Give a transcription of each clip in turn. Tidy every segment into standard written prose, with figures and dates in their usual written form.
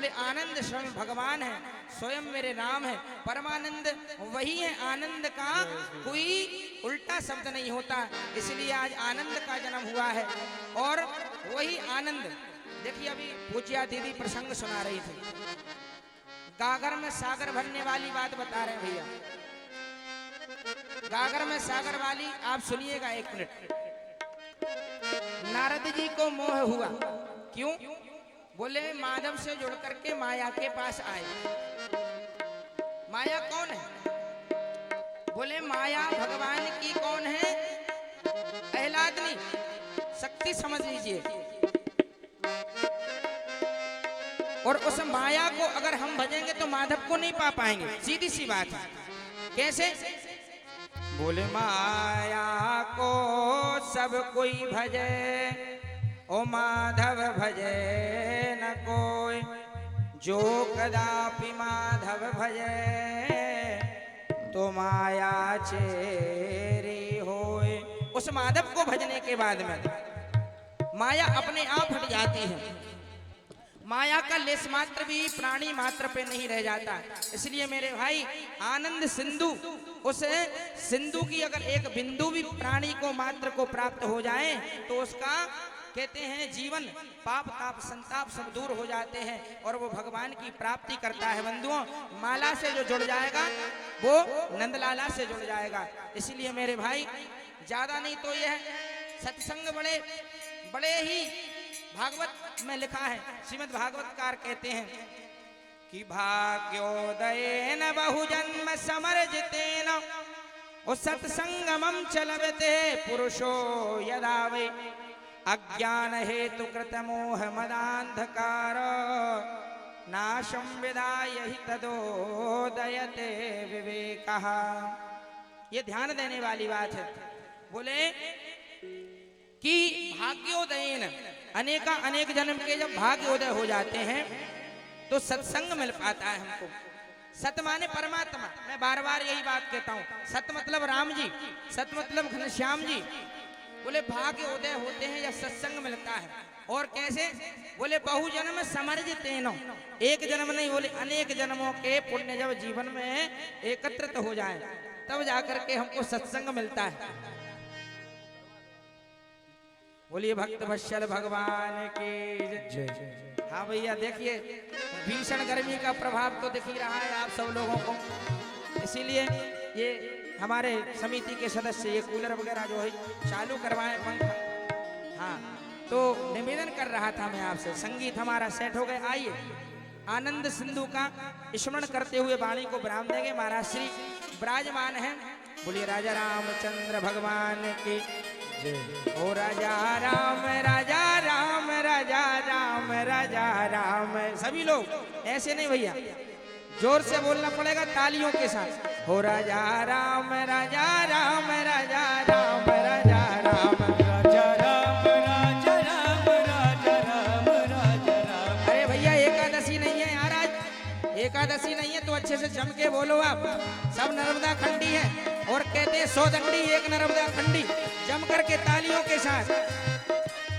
बोले आनंद स्वयं भगवान है, स्वयं मेरे राम है, परमानंद वही है। आनंद का कोई उल्टा शब्द नहीं होता, इसलिए आज आनंद का जन्म हुआ है। और वही आनंद देखिए, अभी पूज्या दीदी प्रसंग सुना रही थी, गागर में सागर भरने वाली बात बता रहे हैं भैया। गागर में सागर वाली आप सुनिएगा 1 मिनट। नारद जी को मोह हुआ, क्यों? बोले माधव से जुड़ करके माया के पास आए। माया कौन है? बोले माया भगवान की कौन है? अहलादनी शक्ति समझ लीजिए। और उस माया को अगर हम भजेंगे तो माधव को नहीं पा पाएंगे, सीधी सी बात है। कैसे? बोले माया को सब कोई भजे, ओ माधव भजे न कोई, जो कदापि माधव भजे तो माया चेरी होए। उस माधव को भजने के बाद में माया अपने आप हट जाती है। माया का लेस मात्र भी प्राणी मात्र पे नहीं रह जाता। इसलिए मेरे भाई आनंद सिंधु, उस सिंधु की अगर एक बिंदु भी प्राणी को मात्र को प्राप्त हो जाए तो उसका कहते हैं जीवन पाप ताप संताप सब दूर हो जाते हैं और वो भगवान की प्राप्ति करता है। बंधुओं, माला से जो जुड़ जाएगा वो नंदलाला से जुड़ जाएगा। इसलिए मेरे भाई ज्यादा नहीं तो यह सत्संग बड़े बड़े ही भागवत में लिखा है। श्रीमद् भागवतकार कहते हैं कि भाग्योदयेन बहुजन्म समर्जितेन ओ सत्संगमं चलते पुरुषो यदा वै अज्ञान हेतु कृत मोह मदांधकार नाशं विदाय हि तदोदयते विवेकः। ये ध्यान देने वाली बात है। बोले कि भाग्योदयेन अनेक जन्म के जब भाग्योदय हो जाते हैं तो सत्संग मिल पाता है हमको। सत माने परमात्मा, मैं बार बार यही बात कहता हूँ। सत मतलब राम जी, सत मतलब घनश्याम जी। बोले भाग्योदय होते हैं जब सत्संग मिलता है। और कैसे? बोले बहुजन्म समर्जितेन, एक जन्म नहीं, बोले अनेक जन्मों के पुण्य जब जीवन में एकत्रित हो जाए तब जाकर के हमको सत्संग मिलता है। बोलिए भक्त वत्सल भगवान की जय। हाँ भैया, देखिए भीषण गर्मी का प्रभाव तो दिख ही रहा है आप सब लोगों को। इसीलिए ये हमारे समिति के सदस्य ये कूलर वगैरह जो है चालू करवाएं, पंखा। हाँ, तो निवेदन कर रहा था मैं आपसे, संगीत हमारा सेट हो गया। आइए आनंद सिंधु का स्मरण करते हुए वाणी को विराम देंगे। महाराज श्री विराजमान है। बोलिए राजा रामचंद्र भगवान की ओ राजा राम राजा राम राजा राम राजा राम। सभी लोग ऐसे नहीं भैया, जोर से बोलना पड़ेगा तालियों के साथ। हो राजा राम राजा राम राजा राम राजा राम राजा राम राजा राम राजा राम राजा राम। अरे भैया एकादशी नहीं है यार, आज एकादशी नहीं है तो अच्छे से जम के बोलो आप। सब नर्मदा खंडी है और कहते हैं 100 दंडी एक नर्मदा खंडी। जम करके तालियों के साथ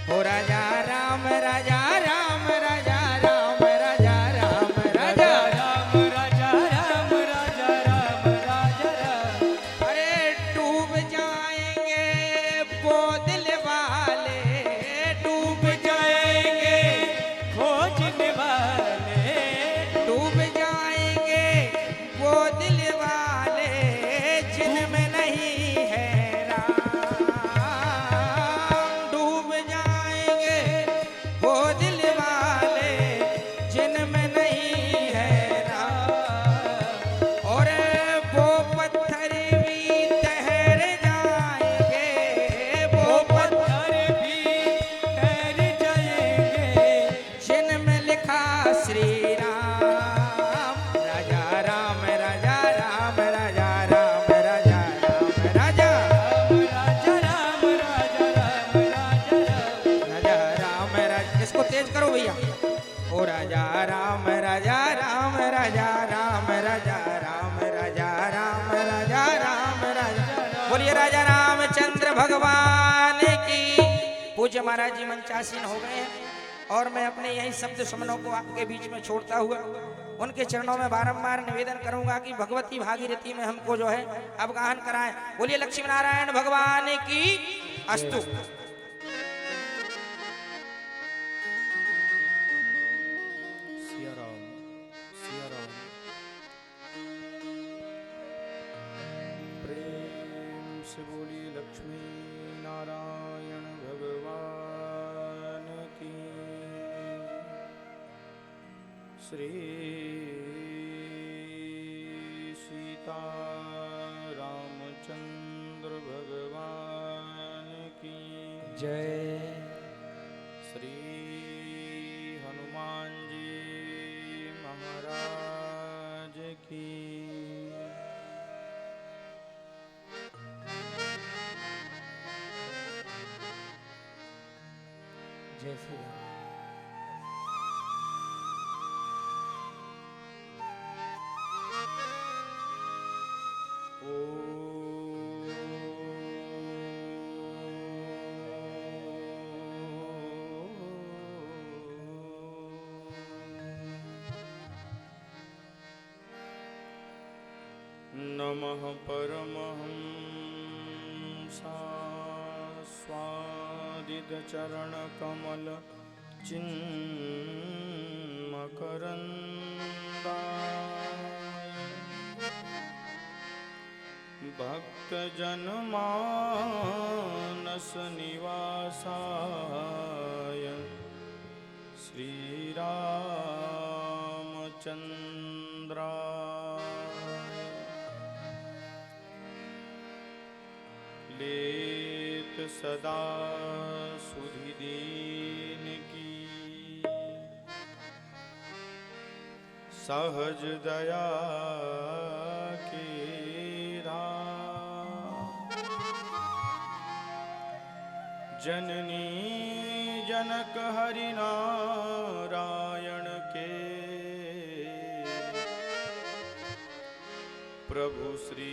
हो राजा राम राजा राम राजा राम राजा राम राजा राम राजा राम राजा राम राजा राम। अरे डूब जाएंगे वो दिल वाले, डूब जाएंगे खोजने वाले, डूब जाएंगे वो दिल वाले जिनमें नहीं है राजा रामचंद्र भगवान की। पूज्य महाराज जी मंचासीन हो गए हैं और मैं अपने यही शब्द सुमनों को आपके बीच में छोड़ता हुआ उनके चरणों में बारंबार निवेदन करूंगा कि भगवती भागीरथी में हमको जो है अवगाहन कराएं। बोलिए लक्ष्मी नारायण भगवान की अस्तु। प्रेम से बोली लक्ष्मी नारायण भगवान की। श्री सीता रामचंद्र भगवान की जय। श्री हनुमान जी महाराज की जय श्री राम। नमः परमहंसास्वादितचरणकमल चिन्मकरन्दाय भक्तजनमानस निवासाय श्रीरामचन्द्राय लेत सदा सुधि दीन की सहज दया के जननी जनक हरि नारायण के प्रभु श्री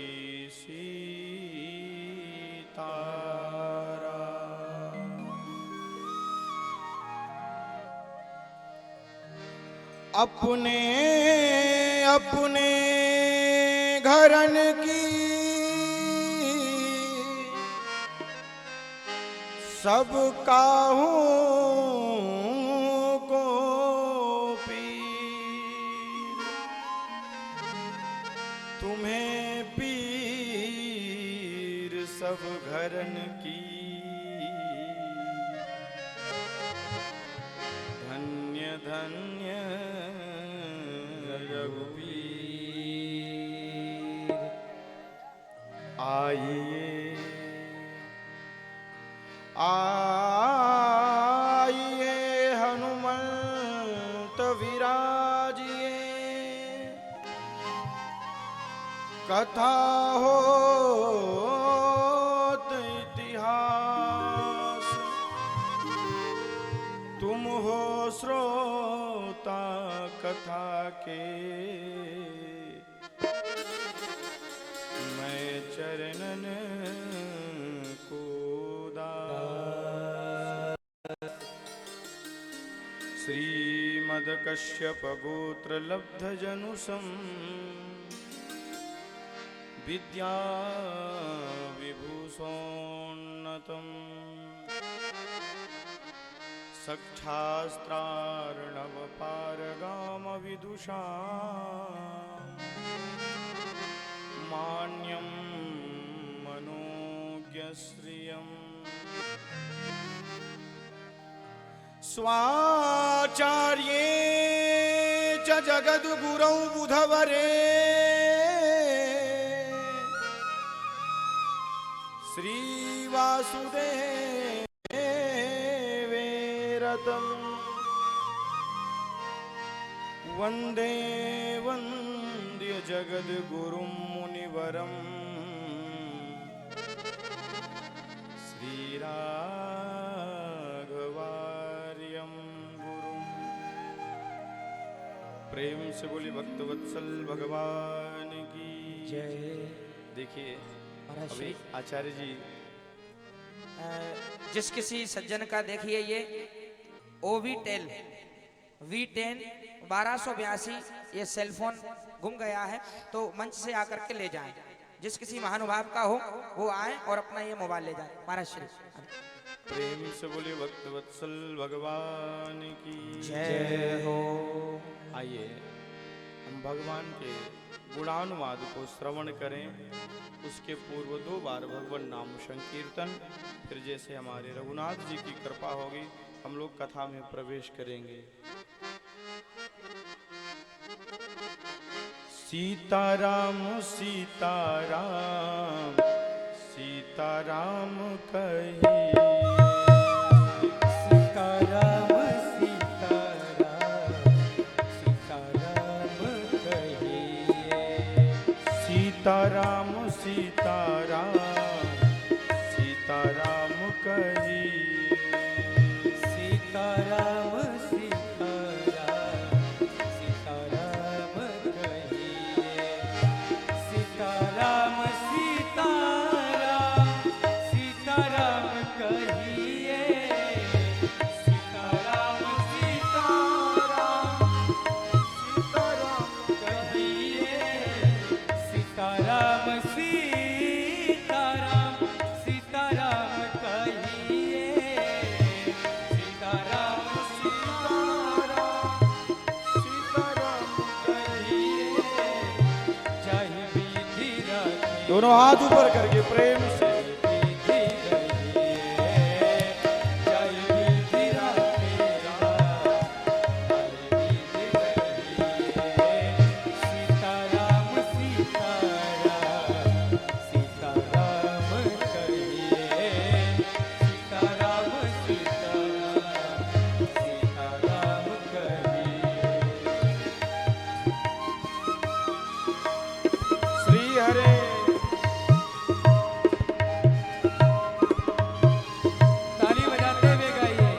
अपने अपने घरन की सब काहूं को पीर तुम्हें पीर सब घरन की धन्य धन्य रघुवीर आइए आइए हनुमंत विराजिए कथा होत इतिहास तुम हो श्रोता कथा के मैं चरणन को श्रीमद्कश्यप गोत्र लब्ध जनुसं विद्या विभूषोन्नतं सक्षास्त्रार्णव पारगाम विदुषा मान्यं मनोज्ञश्रियम् स्वाचार्ये च जगद्गुरौ बुधवरे श्रीवासुदेवे रतम् वन्दे वन्द्य जगद्गुरुं मुनिवरम् श्रीराघवार्यं गुरुं। प्रेम से बोली भक्तवत्सल भगवान की जय। देखिए अभी आचार्य जी जिस किसी सज्जन का देखिए ये OV10 V10 1282 ये सेलफोन गुम गया है, तो मंच से आकर के ले जाएं। जिस किसी महानुभाव का हो वो आए और अपना ये मोबाइल ले जाए। महाराज श्री प्रेम से बोले भक्त वत्सल भगवान की जय हो। आइए हम भगवान के गुणानुवाद को श्रवण करें। उसके पूर्व 2 बार भगवान नाम संकीर्तन, फिर जैसे हमारे रघुनाथ जी की कृपा होगी हम लोग कथा में प्रवेश करेंगे। सीताराम सीताराम सीताराम कहिए, सीताराम सीताराम सीताराम कहिए, सीताराम सीताराम सीताराम कहिए, सीताराम सीताराम सीताराम कहिए, सीताराम सीताराम सीताराम कहिए, सीताराम सीताराम कहिए, सीताराम सीताराम सीताराम कहिए, सीताराम सीताराम कहिए, चाहे विधि रखिए, दोनों हाथ ऊपर करके प्रेम से विधि रखिए, चाहे विधि रखिए, विधि रखिए, सीताराम सीताराम सीताराम कहिए, सीताराम सीताराम सीताराम कहिए। श्री हरे। ताली बजाते हुए गाइए।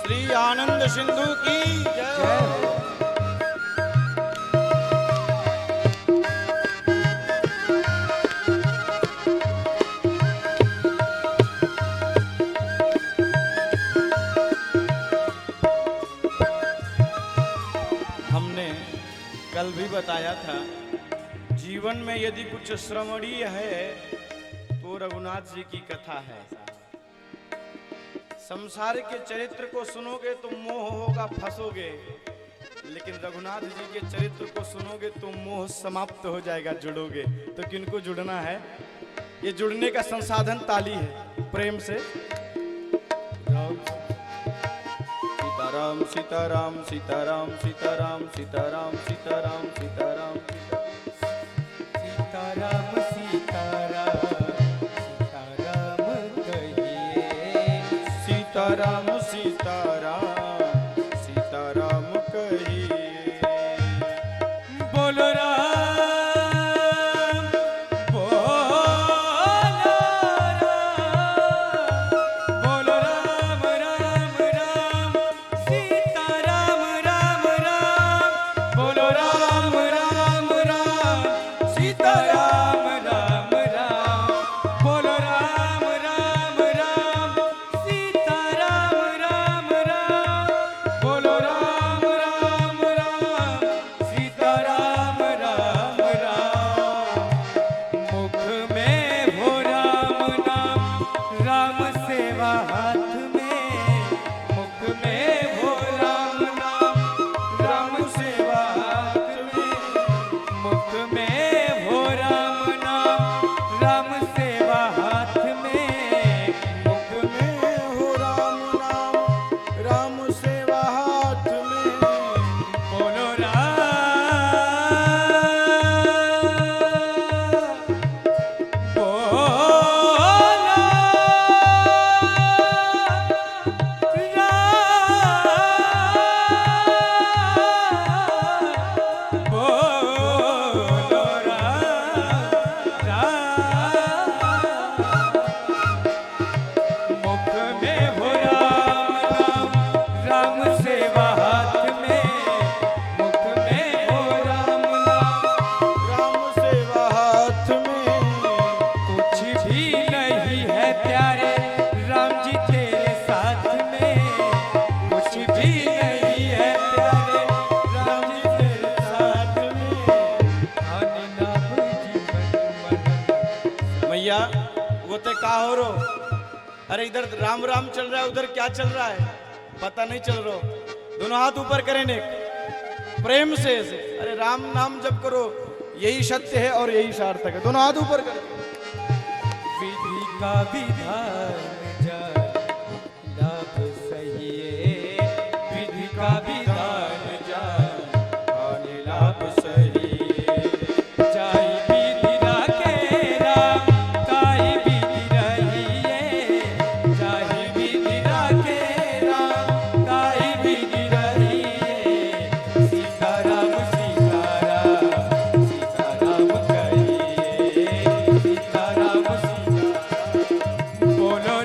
श्री आनंद सिंधु की जय हो। हमने कल भी बताया था, जीवन में यदि कुछ श्रवणीय है तो रघुनाथ जी की कथा है। संसार के चरित्र को सुनोगे तो मोह होगा, फंसोगे, लेकिन रघुनाथ जी के चरित्र को सुनोगे तो मोह समाप्त हो जाएगा, जुड़ोगे। तो किनको जुड़ना है? ये जुड़ने का संसाधन ताली है। प्रेम से सीताराम सीताराम सीताराम सीताराम सीताराम सीताराम सीताराम सीताराम सीताराम सीताराम कहिए, सीताराम सीताराम सीताराम कहिए, बोलो राम बोलो राम राम राम सीताराम राम राम, बोलो राम राम राम सीताराम राम राम, बोलो राम राम राम सीताराम राम राम, बोलो राम राम राम सीताराम राम राम। मुख में हो राम नाम, राम सेवा हाथ में, मुख में हो राम नाम, राम सेवा हाथ में, मुख में हो राम नाम, राम सेवा हाथ में, मुख में हो राम नाम राम सेवा हाथ में, बोलो राम भैया वो ते का हो रो? अरे इधर राम राम चल रहा है, उधर क्या चल रहा है पता नहीं चल रहा। दोनों हाथ ऊपर करें ने प्रेम से ऐसे। अरे राम नाम जप करो, यही सत्य है और यही सार्थक है। दोनों हाथ ऊपर करें। विधि का विधान जान लाभ सही है, विधि का विधान जान आने लाभ सही है। जाई विधि राखे राम, ताई विधि रही है। जाई विधि राखे राम, ताई विधि रही है। सीताराम सीताराम सीताराम कहिए, सीताराम सीताराम बोलो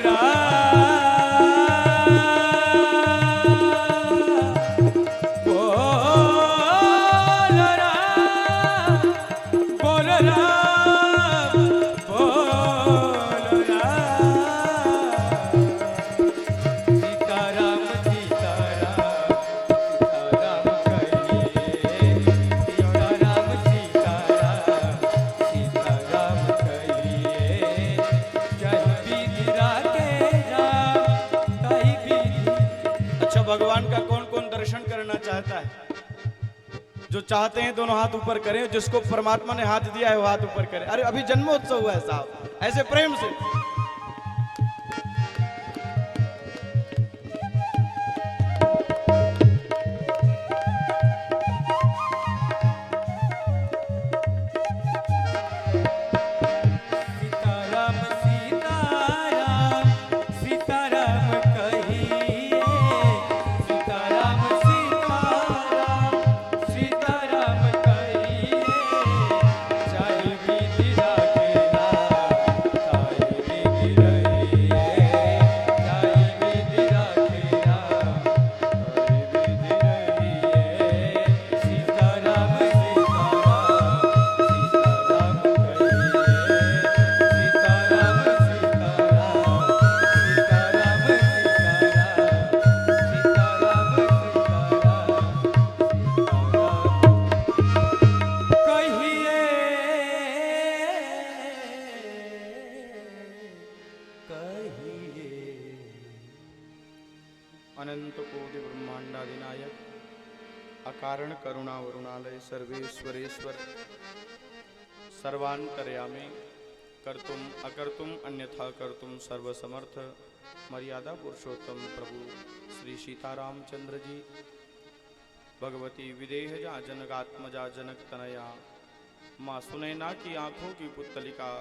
अच्छा भगवान का कौन कौन दर्शन करना चाहता है? जो चाहते हैं दोनों हाथ ऊपर करें। जिसको परमात्मा ने हाथ दिया है वो हाथ ऊपर करें। अरे अभी जन्मोत्सव हुआ है साहब, ऐसे प्रेम से। सीताराम सीताराम सीताराम कहिए, सीताराम सीताराम सीताराम कहिए। जाई विधि राखे राम, ताई विधि रही है। जाई विधि राखे राम, ताई विधि रही है। सीताराम सीताराम सीताराम कहिए, सीताराम सीताराम सीताराम अनंत कोटि ब्रह्मांडाधिनायक अकारण करुणा वरुणालय सर्वेश्वरेश्वर सर्वांतर्यामी कर्तुम अकर्तुम अन्यथा कर्तुम सर्वसमर्थ मर्यादा पुरुषोत्तम प्रभु श्री सीतारामचंद्र जी भगवती विदेहजा जनकात्मजा जनक तनया माँ सुनैना की आंखों की पुतलिका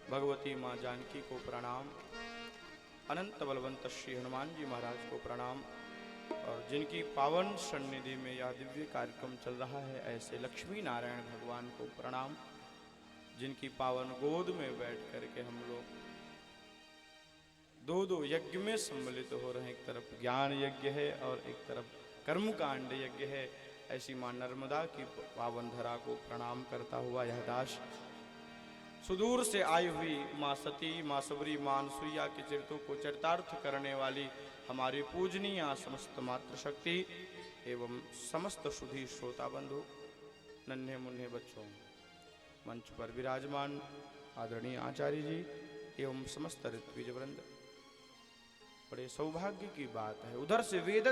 भगवती माँ जानकी को प्रणाम। अनंत बलवंत श्री हनुमान जी महाराज को प्रणाम। और जिनकी पावन सन्निधि में यह दिव्य कार्यक्रम चल रहा है ऐसे लक्ष्मी नारायण भगवान को प्रणाम। जिनकी पावन गोद में बैठ करके हम लोग दो यज्ञ में सम्मिलित हो रहे हैं। एक तरफ ज्ञान यज्ञ है और एक तरफ कर्मकांड यज्ञ है। ऐसी मां नर्मदा की पावन धरा को प्रणाम करता हुआ यह दास सुदूर से आई हुई माँ सती, माँ सबरी, माँ अनसुईया के चरित्रों को चरितार्थ करने वाली हमारी पूजनीय समस्त मातृशक्ति एवं समस्त सुधी श्रोता बंधु, नन्हे मुन्ने बच्चों, मंच पर विराजमान आदरणीय आचार्य जी एवं समस्त ऋत्विज वृंद, बड़े सौभाग्य की बात है। उधर से वेद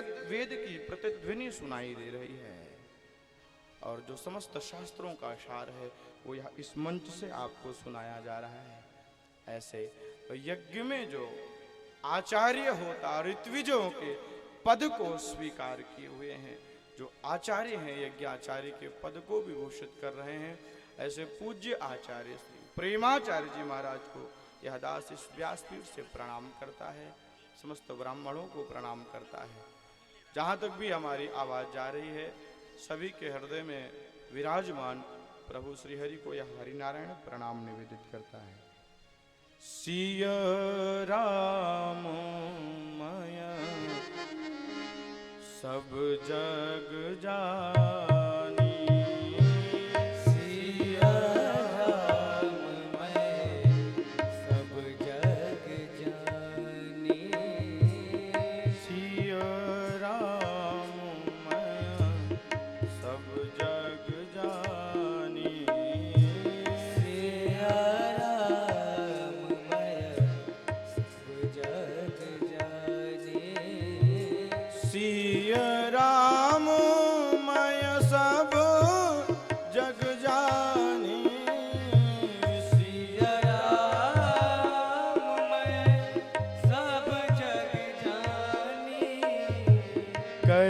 की प्रतिध्वनि सुनाई दे रही है और जो समस्त शास्त्रों का सार है वो यह इस मंच से आपको सुनाया जा रहा है। ऐसे तो यज्ञ में जो आचार्य होता ऋत्विजों के पद को स्वीकार किए हुए हैं, जो आचार्य हैं यज्ञ आचार्य के पद को विभूषित कर रहे हैं, ऐसे पूज्य आचार्य श्री प्रेमाचार्य जी महाराज को यह दास इस व्यासपीठ से प्रणाम करता है। समस्त ब्राह्मणों को प्रणाम करता है। जहाँ तक भी हमारी आवाज जा रही है सभी के हृदय में विराजमान प्रभु श्रीहरि को यह हरिनारायण प्रणाम निवेदित करता है। सिय राम माया सब जग जानी, सिया राम मैं सब जग जानी। सिय राम माया सब जग जानी। सिया राम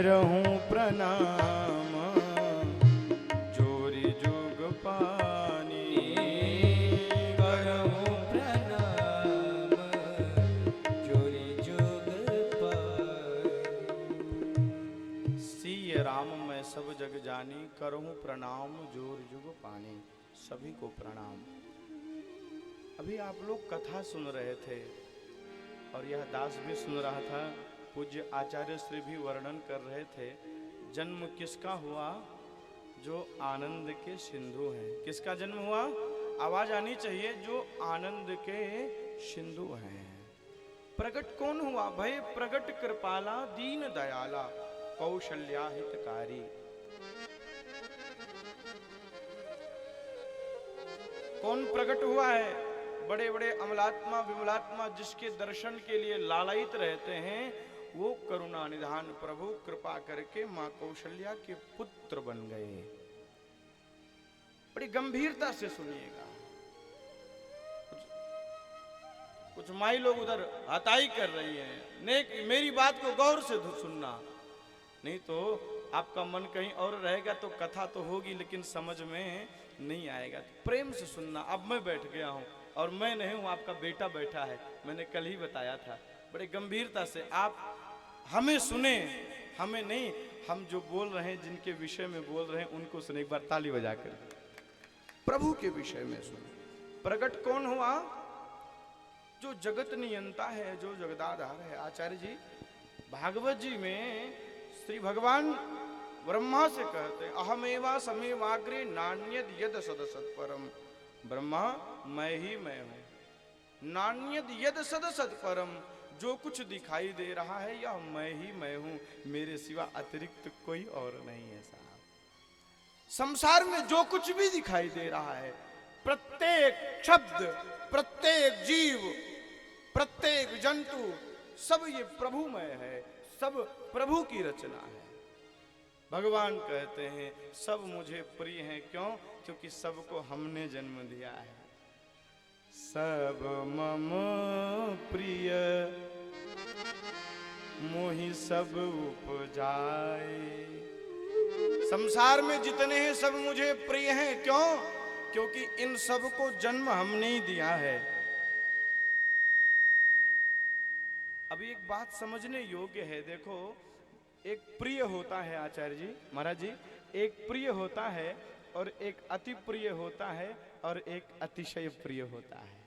करहूं प्रणाम जोरी जुग पानी। करहूं प्रणाम जोरी जुग पानी। सिय राम मैं सब जग जानी, करहूं प्रणाम जोर जुग पानी। सभी को प्रणाम। अभी आप लोग कथा सुन रहे थे और यह दास भी सुन रहा था, पूज्य आचार्य श्री भी वर्णन कर रहे थे। जन्म किसका हुआ? जो आनंद के सिंधु हैं। किसका जन्म हुआ? आवाज आनी चाहिए। जो आनंद के सिंधु हैं। प्रकट कौन हुआ? भय प्रगट कृपाला दीन दयाला कौशल्या हितकारी। कौन प्रकट हुआ है? बड़े बड़े अमलात्मा विमलात्मा जिसके दर्शन के लिए लालायित रहते हैं, वो करुणा निधान प्रभु कृपा करके मां कौशल्या के पुत्र बन गए। बड़ी गंभीरता से सुनिएगा। कुछ माई लोग उधर हताई कर रही हैं। नेक मेरी बात को गौर से सुनना, नहीं तो आपका मन कहीं और रहेगा तो कथा तो होगी लेकिन समझ में नहीं आएगा। प्रेम से सुनना। अब मैं बैठ गया हूं और मैं नहीं हूं, आपका बेटा बैठा है। मैंने कल ही बताया था। बड़े गंभीरता से आप हमें सुने, हमें नहीं। हम जो बोल रहे हैं, जिनके विषय में बोल रहे हैं, उनको सुने। एक बार ताली बजाकर प्रभु के विषय में सुने। प्रकट कौन हुआ? जो जगत नियंता है, जो जगदाधार है। आचार्य जी भागवत जी में श्री भगवान ब्रह्मा से कहते हैं, अहमेवा समेवाग्रे नान्यद यद सदसत परम। ब्रह्मा मैं ही मैं हूं। नान्यद यद सदसत परम, जो कुछ दिखाई दे रहा है यह मैं ही मैं हूं, मेरे सिवा अतिरिक्त कोई और नहीं है साहब। संसार में जो कुछ भी दिखाई दे रहा है, प्रत्येक शब्द, प्रत्येक जीव, प्रत्येक जंतु, सब ये प्रभुमय है, सब प्रभु की रचना है। भगवान कहते हैं सब मुझे प्रिय हैं। क्यों? क्योंकि सबको हमने जन्म दिया है। सब मम प्रिय मोहि सब उपजाए। संसार में जितने हैं सब मुझे प्रिय हैं। क्यों? क्योंकि इन सब को जन्म हमने ही दिया है। अभी एक बात समझने योग्य है। देखो, एक प्रिय होता है आचार्य जी, महाराज जी, एक प्रिय होता है और एक अति प्रिय होता है और एक अतिशय प्रिय होता है।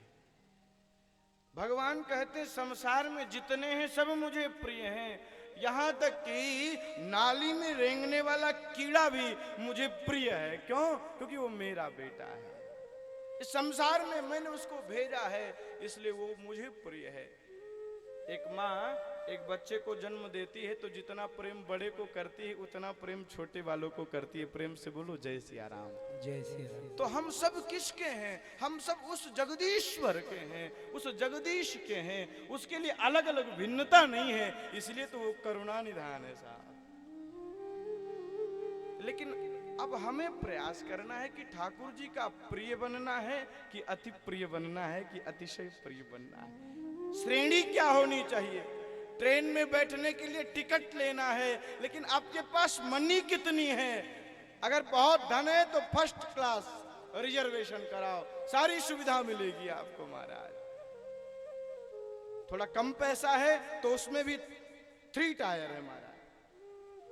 भगवान कहते संसार में जितने हैं सब मुझे प्रिय हैं। यहां तक कि नाली में रेंगने वाला कीड़ा भी मुझे प्रिय है। क्यों? क्योंकि वो मेरा बेटा है। इस संसार में मैंने उसको भेजा है, इसलिए वो मुझे प्रिय है। एक माँ एक बच्चे को जन्म देती है तो जितना प्रेम बड़े को करती है उतना प्रेम छोटे वालों को करती है। प्रेम से बोलो जय सिया राम। जय श्री राम। तो हम सब किसके हैं? हम सब उस जगदीश्वर के हैं, उस जगदीश के हैं। उसके लिए अलग अलग भिन्नता नहीं है, इसलिए तो वो करुणा निधान है साहब। लेकिन अब हमें प्रयास करना है कि ठाकुर जी का प्रिय बनना है कि अति प्रिय बनना है कि अतिशय प्रिय बनना है। श्रेणी क्या होनी चाहिए? ट्रेन में बैठने के लिए टिकट लेना है, लेकिन आपके पास मनी कितनी है? अगर बहुत धन है तो फर्स्ट क्लास रिजर्वेशन कराओ, सारी सुविधा मिलेगी आपको महाराज। थोड़ा कम पैसा है तो उसमें भी 3 टायर है महाराज,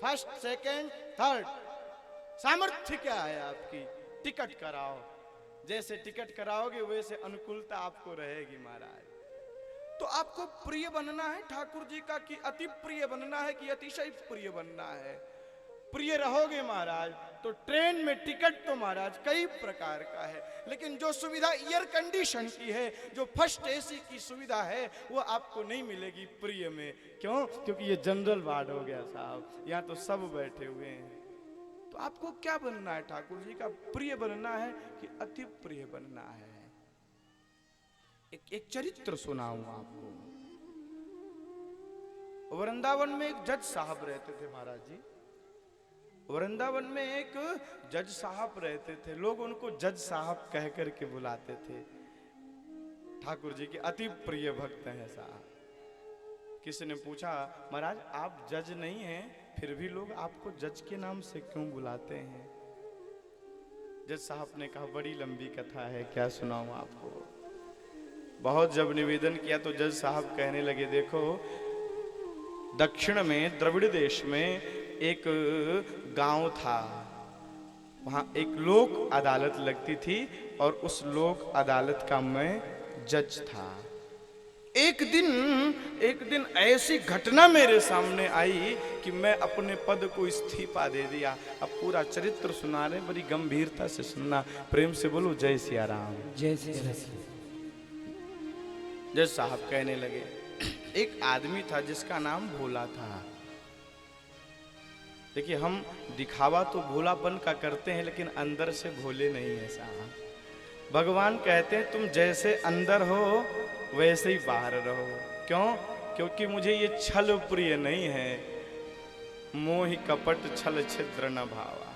फर्स्ट सेकंड थर्ड। सामर्थ्य क्या है आपकी? टिकट कराओ। जैसे टिकट कराओगे वैसे अनुकूलता आपको रहेगी महाराज। तो आपको प्रिय बनना है ठाकुर जी का कि अति प्रिय बनना है कि अतिशय प्रिय बनना है? प्रिय रहोगे महाराज तो ट्रेन में टिकट तो महाराज कई प्रकार का है, लेकिन जो सुविधा एयर कंडीशन की है, जो फर्स्ट एसी की सुविधा है, वो आपको नहीं मिलेगी प्रिय में। क्यों? क्योंकि ये जनरल वार्ड हो गया साहब, यहाँ तो सब बैठे हुए हैं। तो आपको क्या बनना है? ठाकुर जी का प्रिय बनना है कि अति प्रिय बनना है? एक चरित्र सुनाऊं आपको। वृंदावन में एक जज साहब रहते थे महाराज जी। वृंदावन में एक जज साहब रहते थे। लोग उनको जज साहब कह करके बुलाते थे। ठाकुर जी के अति प्रिय भक्त हैं साहब। किसी ने पूछा, महाराज आप जज नहीं हैं, फिर भी लोग आपको जज के नाम से क्यों बुलाते हैं? जज साहब ने कहा, बड़ी लंबी कथा है, क्या सुनाऊं आपको। बहुत जब निवेदन किया तो जज साहब कहने लगे, देखो दक्षिण में द्रविड़ देश में एक गांव था, वहां एक लोक अदालत लगती थी और उस लोक अदालत का मैं जज था। एक दिन ऐसी घटना मेरे सामने आई कि मैं अपने पद को इस्तीफा दे दिया। अब पूरा चरित्र सुना रहे, बड़ी गंभीरता से सुनना, प्रेम से बोलो जय सिया राम। जय सिया राम। जज साहब कहने लगे, एक आदमी था जिसका नाम भोला था। देखिए हम दिखावा तो भोलापन का करते हैं, लेकिन अंदर से भोले नहीं है साहब। भगवान कहते हैं तुम जैसे अंदर हो वैसे ही बाहर रहो। क्यों? क्योंकि मुझे ये छल प्रिय नहीं है, मोहि कपट छल छिद्र न भावा,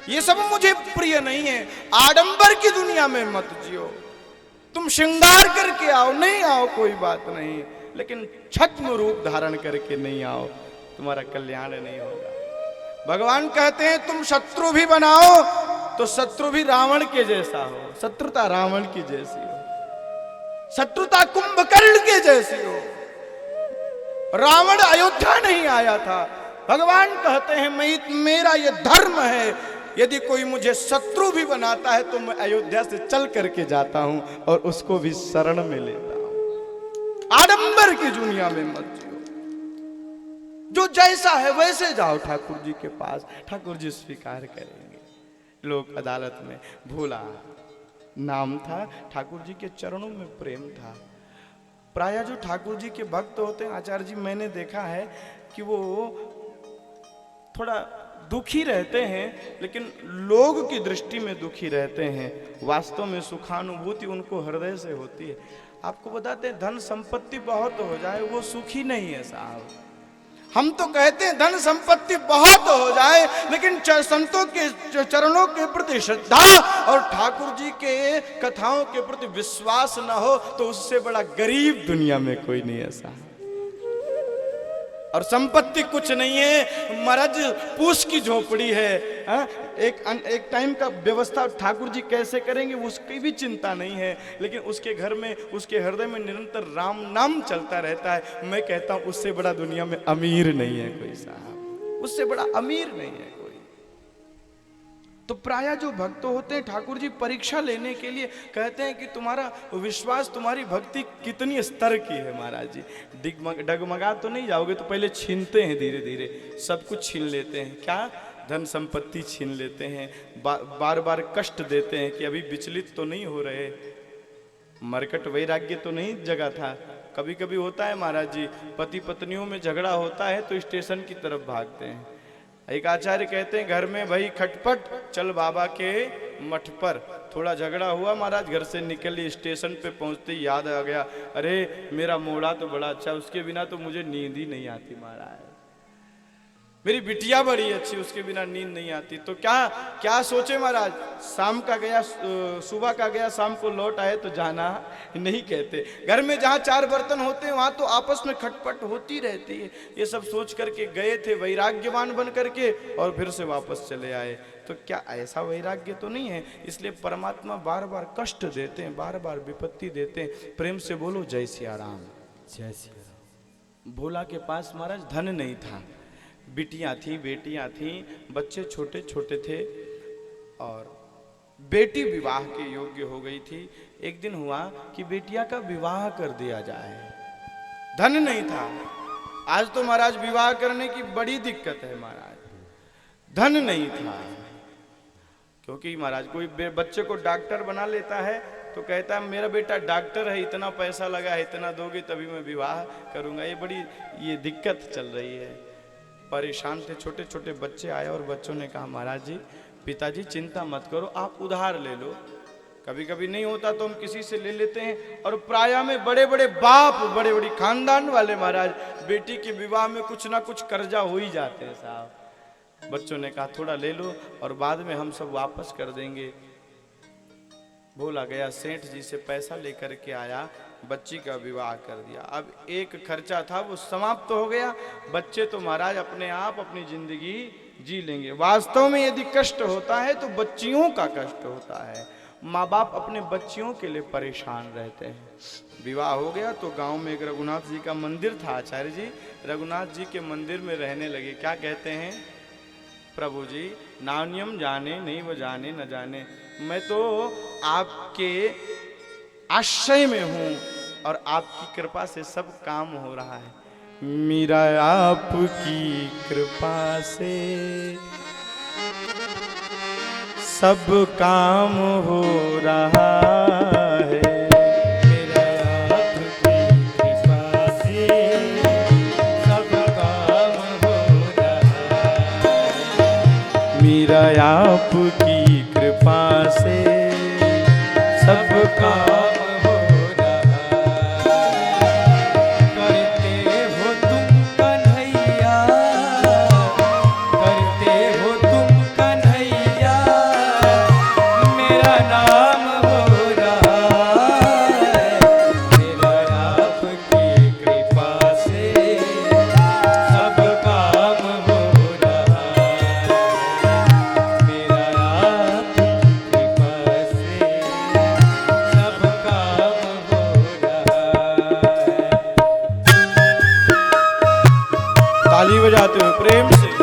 ये सब मुझे प्रिय नहीं है। आडंबर की दुनिया में मत जियो, तुम श्रृंगार करके आओ, नहीं आओ कोई बात नहीं, लेकिन छद्म रूप धारण करके नहीं आओ, तुम्हारा कल्याण नहीं होगा। भगवान कहते हैं तुम शत्रु भी बनाओ तो शत्रु भी रावण के जैसा हो, शत्रुता रावण की जैसी हो, शत्रुता कुंभकर्ण के जैसी हो। रावण अयोध्या नहीं आया था। भगवान कहते हैं मेरा ये धर्म है, यदि कोई मुझे शत्रु भी बनाता है तो मैं अयोध्या से चल करके जाता हूं और उसको भी शरण में लेता हूं। आडंबर की दुनिया में मत जियो, जो जैसा है वैसे जाओ ठाकुर जी के पास, ठाकुर जी स्वीकार करेंगे। लोक अदालत में भोला नाम था, ठाकुर जी के चरणों में प्रेम था। प्रायः जो ठाकुर जी के भक्त होते हैं आचार्य जी, मैंने देखा है कि वो थोड़ा दुखी रहते हैं, लेकिन लोग की दृष्टि में दुखी रहते हैं, वास्तव में सुखानुभूति उनको हृदय से होती है। आपको बताते हैं धन संपत्ति बहुत हो जाए वो सुखी नहीं है साहब। हम तो कहते हैं धन संपत्ति बहुत हो जाए, लेकिन संतों के चरणों के प्रति श्रद्धा और ठाकुर जी के कथाओं के प्रति विश्वास न हो तो उससे बड़ा गरीब दुनिया में कोई नहीं ऐसा। और संपत्ति कुछ नहीं है, मरज पूछ की झोपड़ी है। एक टाइम का व्यवस्था ठाकुर जी कैसे करेंगे उसकी भी चिंता नहीं है, लेकिन उसके घर में, उसके हृदय में निरंतर राम नाम चलता रहता है। मैं कहता हूं उससे बड़ा दुनिया में अमीर नहीं है कोई साहब, उससे बड़ा अमीर नहीं है कोई। तो प्रायः जो भक्त होते हैं ठाकुर जी परीक्षा लेने के लिए कहते हैं कि तुम्हारा विश्वास, तुम्हारी भक्ति कितनी स्तर की है महाराज जी। डगमगा तो नहीं जाओगे, तो पहले छीनते हैं, धीरे धीरे सब कुछ छीन लेते हैं। क्या? धन संपत्ति छीन लेते हैं, बार बार कष्ट देते हैं कि अभी विचलित तो नहीं हो रहे, मरकट वैराग्य तो नहीं जगा था। कभी कभी होता है महाराज जी, पति पत्नियों में झगड़ा होता है तो स्टेशन की तरफ भागते हैं। एक आचार्य कहते हैं घर में भाई खटपट, चल बाबा के मठ पर। थोड़ा झगड़ा हुआ महाराज, घर से निकली, स्टेशन पे पहुंचते ही याद आ गया, अरे मेरा मोड़ा तो बड़ा अच्छा, उसके बिना तो मुझे नींद ही नहीं आती महाराज। मेरी बिटिया बड़ी अच्छी, उसके बिना नींद नहीं आती। तो क्या सोचे महाराज, शाम का गया, सुबह का गया, शाम को लौट आए तो जाना नहीं कहते। घर में जहाँ 4 बर्तन होते हैं वहाँ तो आपस में खटपट होती रहती है। ये सब सोच करके गए थे वैराग्यवान बन करके और फिर से वापस चले आए। तो क्या ऐसा वैराग्य तो नहीं है? इसलिए परमात्मा बार बार कष्ट देते हैं, बार बार विपत्ति देते हैं। प्रेम से बोलो जय सिया राम। जय सिया राम। भोला के पास महाराज धन नहीं था, बिटियां थी, बेटियां थी, बच्चे छोटे छोटे थे और बेटी विवाह के योग्य हो गई थी। एक दिन हुआ कि बेटियां का विवाह कर दिया जाए, धन नहीं था। आज तो महाराज विवाह करने की बड़ी दिक्कत है महाराज, धन नहीं था। क्योंकि महाराज कोई बच्चे को डॉक्टर बना लेता है तो कहता है मेरा बेटा डॉक्टर है, इतना पैसा लगा है, इतना दोगे तभी मैं विवाह करूंगा। ये बड़ी दिक्कत चल रही है। परेशान थे, छोटे छोटे बच्चे आए और बच्चों ने कहा महाराज जी, पिताजी चिंता मत करो, आप उधार ले लो। कभी कभी नहीं होता तो हम किसी से ले लेते हैं। और प्रायः में बड़े बड़े बाप, बड़े बड़ी खानदान वाले महाराज बेटी के विवाह में कुछ ना कुछ कर्जा हो ही जाते हैं साहब। बच्चों ने कहा थोड़ा ले लो और बाद में हम सब वापस कर देंगे। भोला गया सेठ जी से पैसा लेकर के आया, बच्ची का विवाह कर दिया। अब एक खर्चा था वो समाप्त हो गया। बच्चे तो महाराज अपने आप अपनी जिंदगी जी लेंगे। वास्तव में यदि कष्ट होता है तो बच्चियों का कष्ट होता है। माँ बाप अपने बच्चियों के लिए परेशान रहते हैं। विवाह हो गया तो गांव में एक रघुनाथ जी का मंदिर था। आचार्य जी रघुनाथ जी के मंदिर में रहने लगे। क्या कहते हैं, प्रभु जी नान्यम जाने नहीं वो जाने न जाने, मैं तो आपके आश्रय में हूं और आपकी कृपा से सब काम हो रहा है। मीरा आपकी कृपा से सब काम हो रहा है। मेरा आपकी कृपा से सब काम हो रहा है। मीरा आपकी कृपा से सब काम ताली बजाते हुए प्रेम से।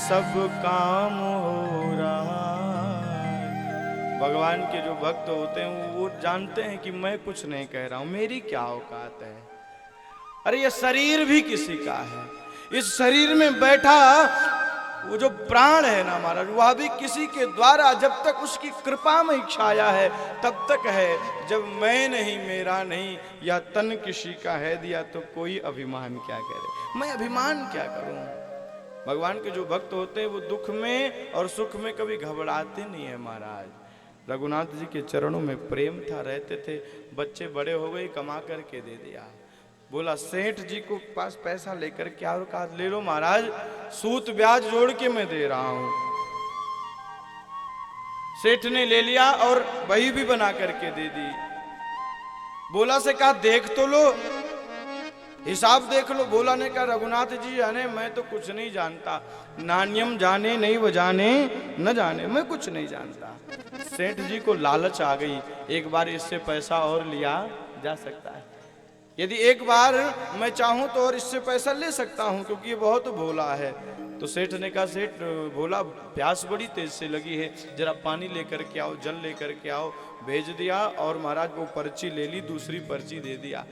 सब काम हो रहा है। भगवान के जो भक्त होते हैं वो जानते हैं कि मैं कुछ नहीं कह रहा हूं, मेरी क्या औकात है। अरे ये शरीर भी किसी का है, इस शरीर में बैठा वो जो प्राण है ना महाराज, वह भी किसी के द्वारा जब तक उसकी कृपा में छाया है तब तक है। जब मैं नहीं, मेरा नहीं, या तन किसी का है दिया तो कोई अभिमान क्या करे, मैं अभिमान क्या करूं। भगवान के जो भक्त होते हैं वो दुख में और सुख में कभी घबराते नहीं है महाराज। रघुनाथ जी के चरणों में प्रेम था, रहते थे। बच्चे बड़े हो गए, कमा करके दे दिया। बोला सेठ जी को पास पैसा लेकर क्या, और कहा ले लो महाराज, सूत ब्याज जोड़ के मैं दे रहा हूं। सेठ ने ले लिया और बही भी बना करके दे दी। बोला से कहा देख तो लो, हिसाब देख लो। बोला ने कहा रघुनाथ जी जाने मैं तो कुछ नहीं जानता, नान्यम जाने नहीं वो जाने न जाने, मैं कुछ नहीं जानता। सेठ जी को लालच आ गई, एक बार इससे पैसा और लिया जा सकता है, यदि एक बार मैं चाहूं तो और इससे पैसा ले सकता हूं, क्योंकि ये बहुत भोला है। तो सेठ ने कहा सेठ भोला प्यास बड़ी तेज से लगी है, जरा पानी लेकर के आओ, जल लेकर के आओ। भेज दिया और महाराज वो पर्ची ले ली, दूसरी पर्ची दे दिया।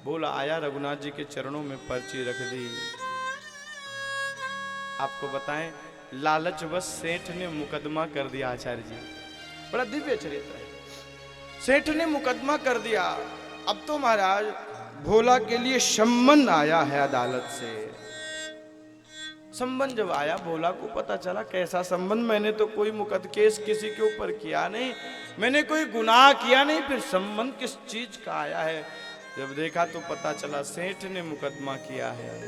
बोला आया, रघुनाथ जी के चरणों में पर्ची रख दी। आपको बताएं लालच बस सेठ ने मुकदमा कर दिया। आचार्य जी बड़ा दिव्य चरित्र है। सेठ ने मुकदमा कर दिया। अब तो महाराज भोला के लिए संबंध आया है अदालत से। संबंध जब आया, भोला को पता चला कैसा संबंध, मैंने तो कोई केस किसी के ऊपर किया नहीं, मैंने कोई गुनाह किया नहीं, फिर संबंध किस चीज का आया है। जब देखा तो पता चला सेठ ने मुकदमा किया है।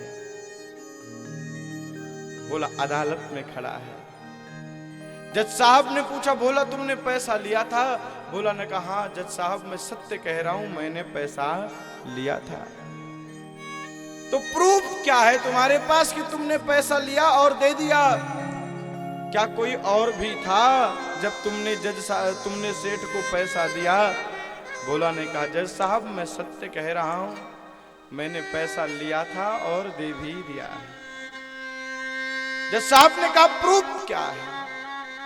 बोला अदालत में खड़ा है। जज साहब ने पूछा भोला तुमने पैसा लिया था? भोला ने कहा हाँ जज साहब मैं सत्य कह रहा हूं, मैंने पैसा लिया था। तो प्रूफ क्या है तुम्हारे पास कि तुमने पैसा लिया और दे दिया? क्या कोई और भी था जब तुमने सेठ को पैसा दिया? भोला ने कहा जज साहब मैं सत्य कह रहा हूं, मैंने पैसा लिया था और दे भी दिया। जज साहब ने कहा प्रूफ क्या है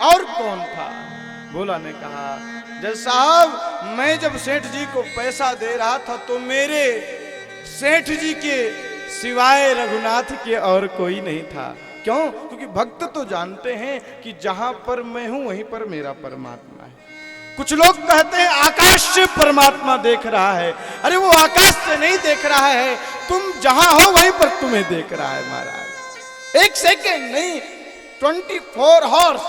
और कौन था? भोला ने कहा जज साहब मैं जब सेठ जी को पैसा दे रहा था तो मेरे सेठ जी के सिवाय रघुनाथ के और कोई नहीं था। क्यों? क्योंकि भक्त तो जानते हैं कि जहां पर मैं हूं वहीं पर मेरा परमात्मा है। कुछ लोग कहते हैं आकाश से परमात्मा देख रहा है, अरे वो आकाश से नहीं देख रहा है, तुम जहां हो वहीं पर तुम्हें देख रहा है महाराज। एक सेकेंड नहीं, 24 हॉर्स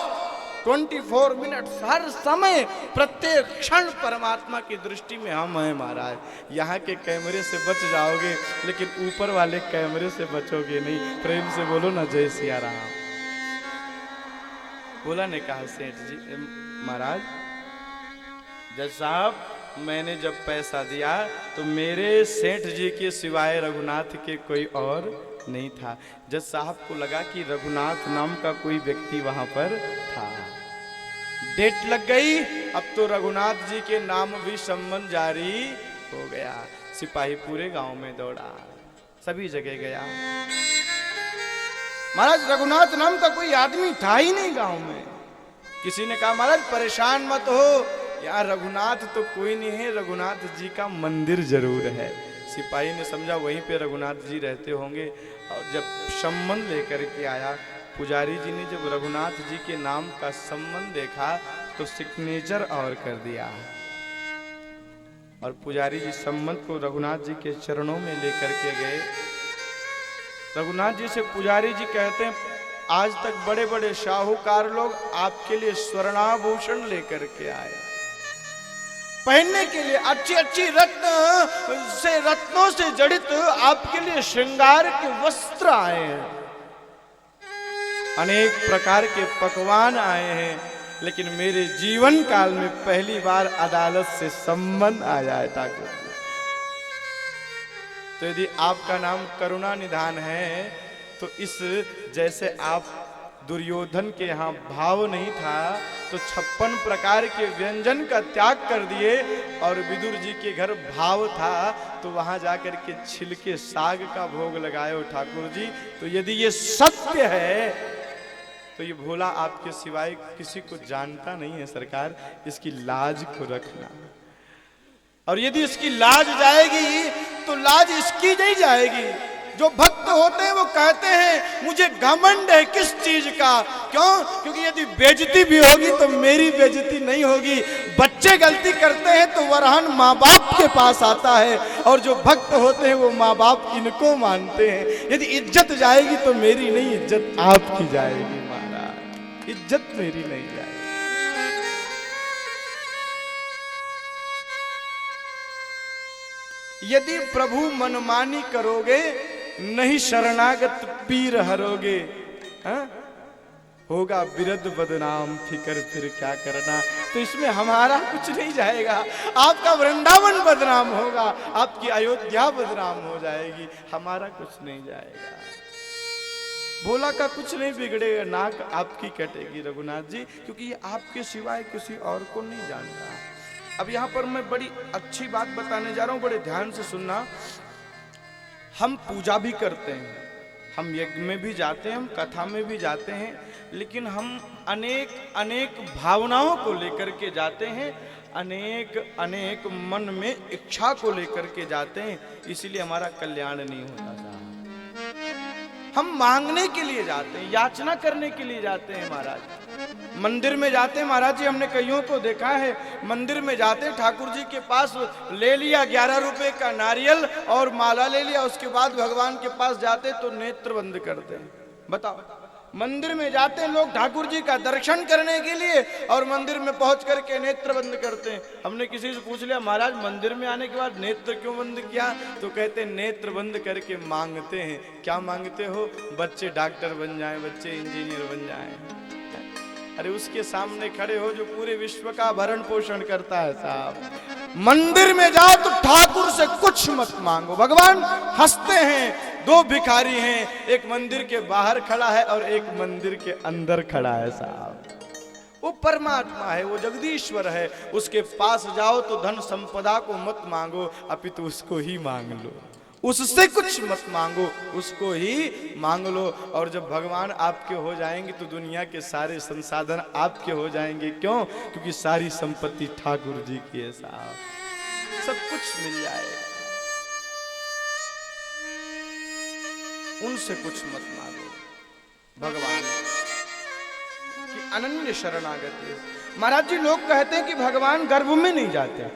24 मिनट्स हर समय प्रत्येक क्षण परमात्मा की दृष्टि में हम हैं महाराज। यहाँ के कैमरे से बच जाओगे लेकिन ऊपर वाले कैमरे से बचोगे नहीं। प्रेम से बोलो ना जय सिया राम। भोला ने कहा सेठ जी महाराज जज साहब मैंने जब पैसा दिया तो मेरे सेठ जी के सिवाय रघुनाथ के कोई और नहीं था। जज साहब को लगा कि रघुनाथ नाम का कोई व्यक्ति वहां पर था। डेट लग गई, अब तो रघुनाथ जी के नाम भी संबंध जारी हो गया। सिपाही पूरे गांव में दौड़ा, सभी जगह गया। महाराज रघुनाथ नाम का कोई आदमी था ही नहीं गांव में। किसी ने कहा महाराज परेशान मत हो, यार रघुनाथ तो कोई नहीं है, रघुनाथ जी का मंदिर जरूर है। सिपाही ने समझा वहीं पे रघुनाथ जी रहते होंगे। और जब संबंध लेकर के आया, पुजारी जी ने जब रघुनाथ जी के नाम का संबंध देखा तो सिग्नेचर और कर दिया। और पुजारी जी संबंध को रघुनाथ जी के चरणों में लेकर के गए। रघुनाथ जी से पुजारी जी कहते हैं आज तक बड़े बड़े शाहूकार लोग आपके लिए स्वर्णाभूषण लेकर के आए, पहनने के लिए अच्छी अच्छी रत्नों से जड़ित आपके लिए श्रृंगार के वस्त्र आए हैं, अनेक प्रकार के पकवान आए हैं, लेकिन मेरे जीवन काल में पहली बार अदालत से संबंध आया है ठाकुर जी। तो यदि आपका नाम करुणा निधान है तो इस जैसे आप दुर्योधन के यहाँ भाव नहीं था तो 56 प्रकार के व्यंजन का त्याग कर दिए और विदुर जी के घर भाव था तो वहां जाकर के छिलके साग का भोग लगाए हो ठाकुर जी। तो यदि ये सत्य है तो ये भोला आपके सिवाय किसी को जानता नहीं है सरकार, इसकी लाज को रखना। और यदि इसकी लाज जाएगी तो लाज इसकी नहीं जाएगी। जो भक्त होते हैं वो कहते हैं मुझे घमंड है किस चीज का, क्यों? क्योंकि यदि बेइज्जती भी होगी तो मेरी बेइज्जती नहीं होगी। बच्चे गलती करते हैं तो वरहन माँ बाप के पास आता है, और जो भक्त होते हैं वो माँ बाप इनको मानते हैं। यदि इज्जत जाएगी तो मेरी नहीं, इज्जत आपकी जाएगी महाराज, इज्जत मेरी नहीं जाएगी। यदि प्रभु मनमानी करोगे, नहीं शरणागत पीर हरोगे, हाँ? होगा बिरद बदनाम, फिकर फिर क्या करना। तो इसमें हमारा कुछ नहीं जाएगा, आपका वृंदावन बदनाम होगा, आपकी अयोध्या बदनाम हो जाएगी, हमारा कुछ नहीं जाएगा। भोला का कुछ नहीं बिगड़ेगा, नाक आपकी कटेगी रघुनाथ जी, क्योंकि ये आपके सिवाय किसी और को नहीं जानता। अब यहां पर मैं बड़ी अच्छी बात बताने जा रहा हूं, बड़े ध्यान से सुनना। हम पूजा भी करते हैं, हम यज्ञ में भी जाते हैं, हम कथा में भी जाते हैं, लेकिन हम अनेक अनेक भावनाओं को लेकर के जाते हैं, अनेक अनेक मन में इच्छा को लेकर के जाते हैं, इसीलिए हमारा कल्याण नहीं होता साहब। हम मांगने के लिए जाते हैं, याचना करने के लिए जाते हैं महाराज। मंदिर में जाते हैं महाराज जी, हमने कईयों को देखा है, मंदिर में जाते हैं, ठाकुर जी के पास ले लिया 11 रुपए का नारियल और माला ले लिया, उसके बाद भगवान के पास जाते तो नेत्र बंद करते हैं। बताओ, मंदिर में जाते हैं लोग ठाकुर जी का दर्शन करने के लिए और मंदिर में पहुंच करके नेत्र बंद करते हैं। हमने किसी से पूछ लिया, महाराज मंदिर में आने के बाद नेत्र क्यों बंद किया? तो कहते हैं नेत्र बंद करके मांगते हैं। क्या मांगते हो? बच्चे डॉक्टर बन जाएं, बच्चे इंजीनियर बन जाएं। अरे उसके सामने खड़े हो जो पूरे विश्व का भरण पोषण करता है साहब। मंदिर में जाओ तो ठाकुर से कुछ मत मांगो, भगवान हंसते हैं। दो भिखारी हैं, एक मंदिर के बाहर खड़ा है और एक मंदिर के अंदर खड़ा है साहब। वो परमात्मा है, वो जगदीश्वर है, उसके पास जाओ तो धन संपदा को मत मांगो, अपितु उसको ही मांग लो, उससे कुछ मत मांगो, उसको ही मांग लो। और जब भगवान आपके हो जाएंगे तो दुनिया के सारे संसाधन आपके हो जाएंगे। क्यों? क्योंकि सारी संपत्ति ठाकुर जी की है साहब, सब कुछ मिल जाएगा। उनसे कुछ मत मांगो, भगवान की अनन्य शरणागति। महाराज जी लोग कहते हैं कि भगवान गर्भ में नहीं जाते।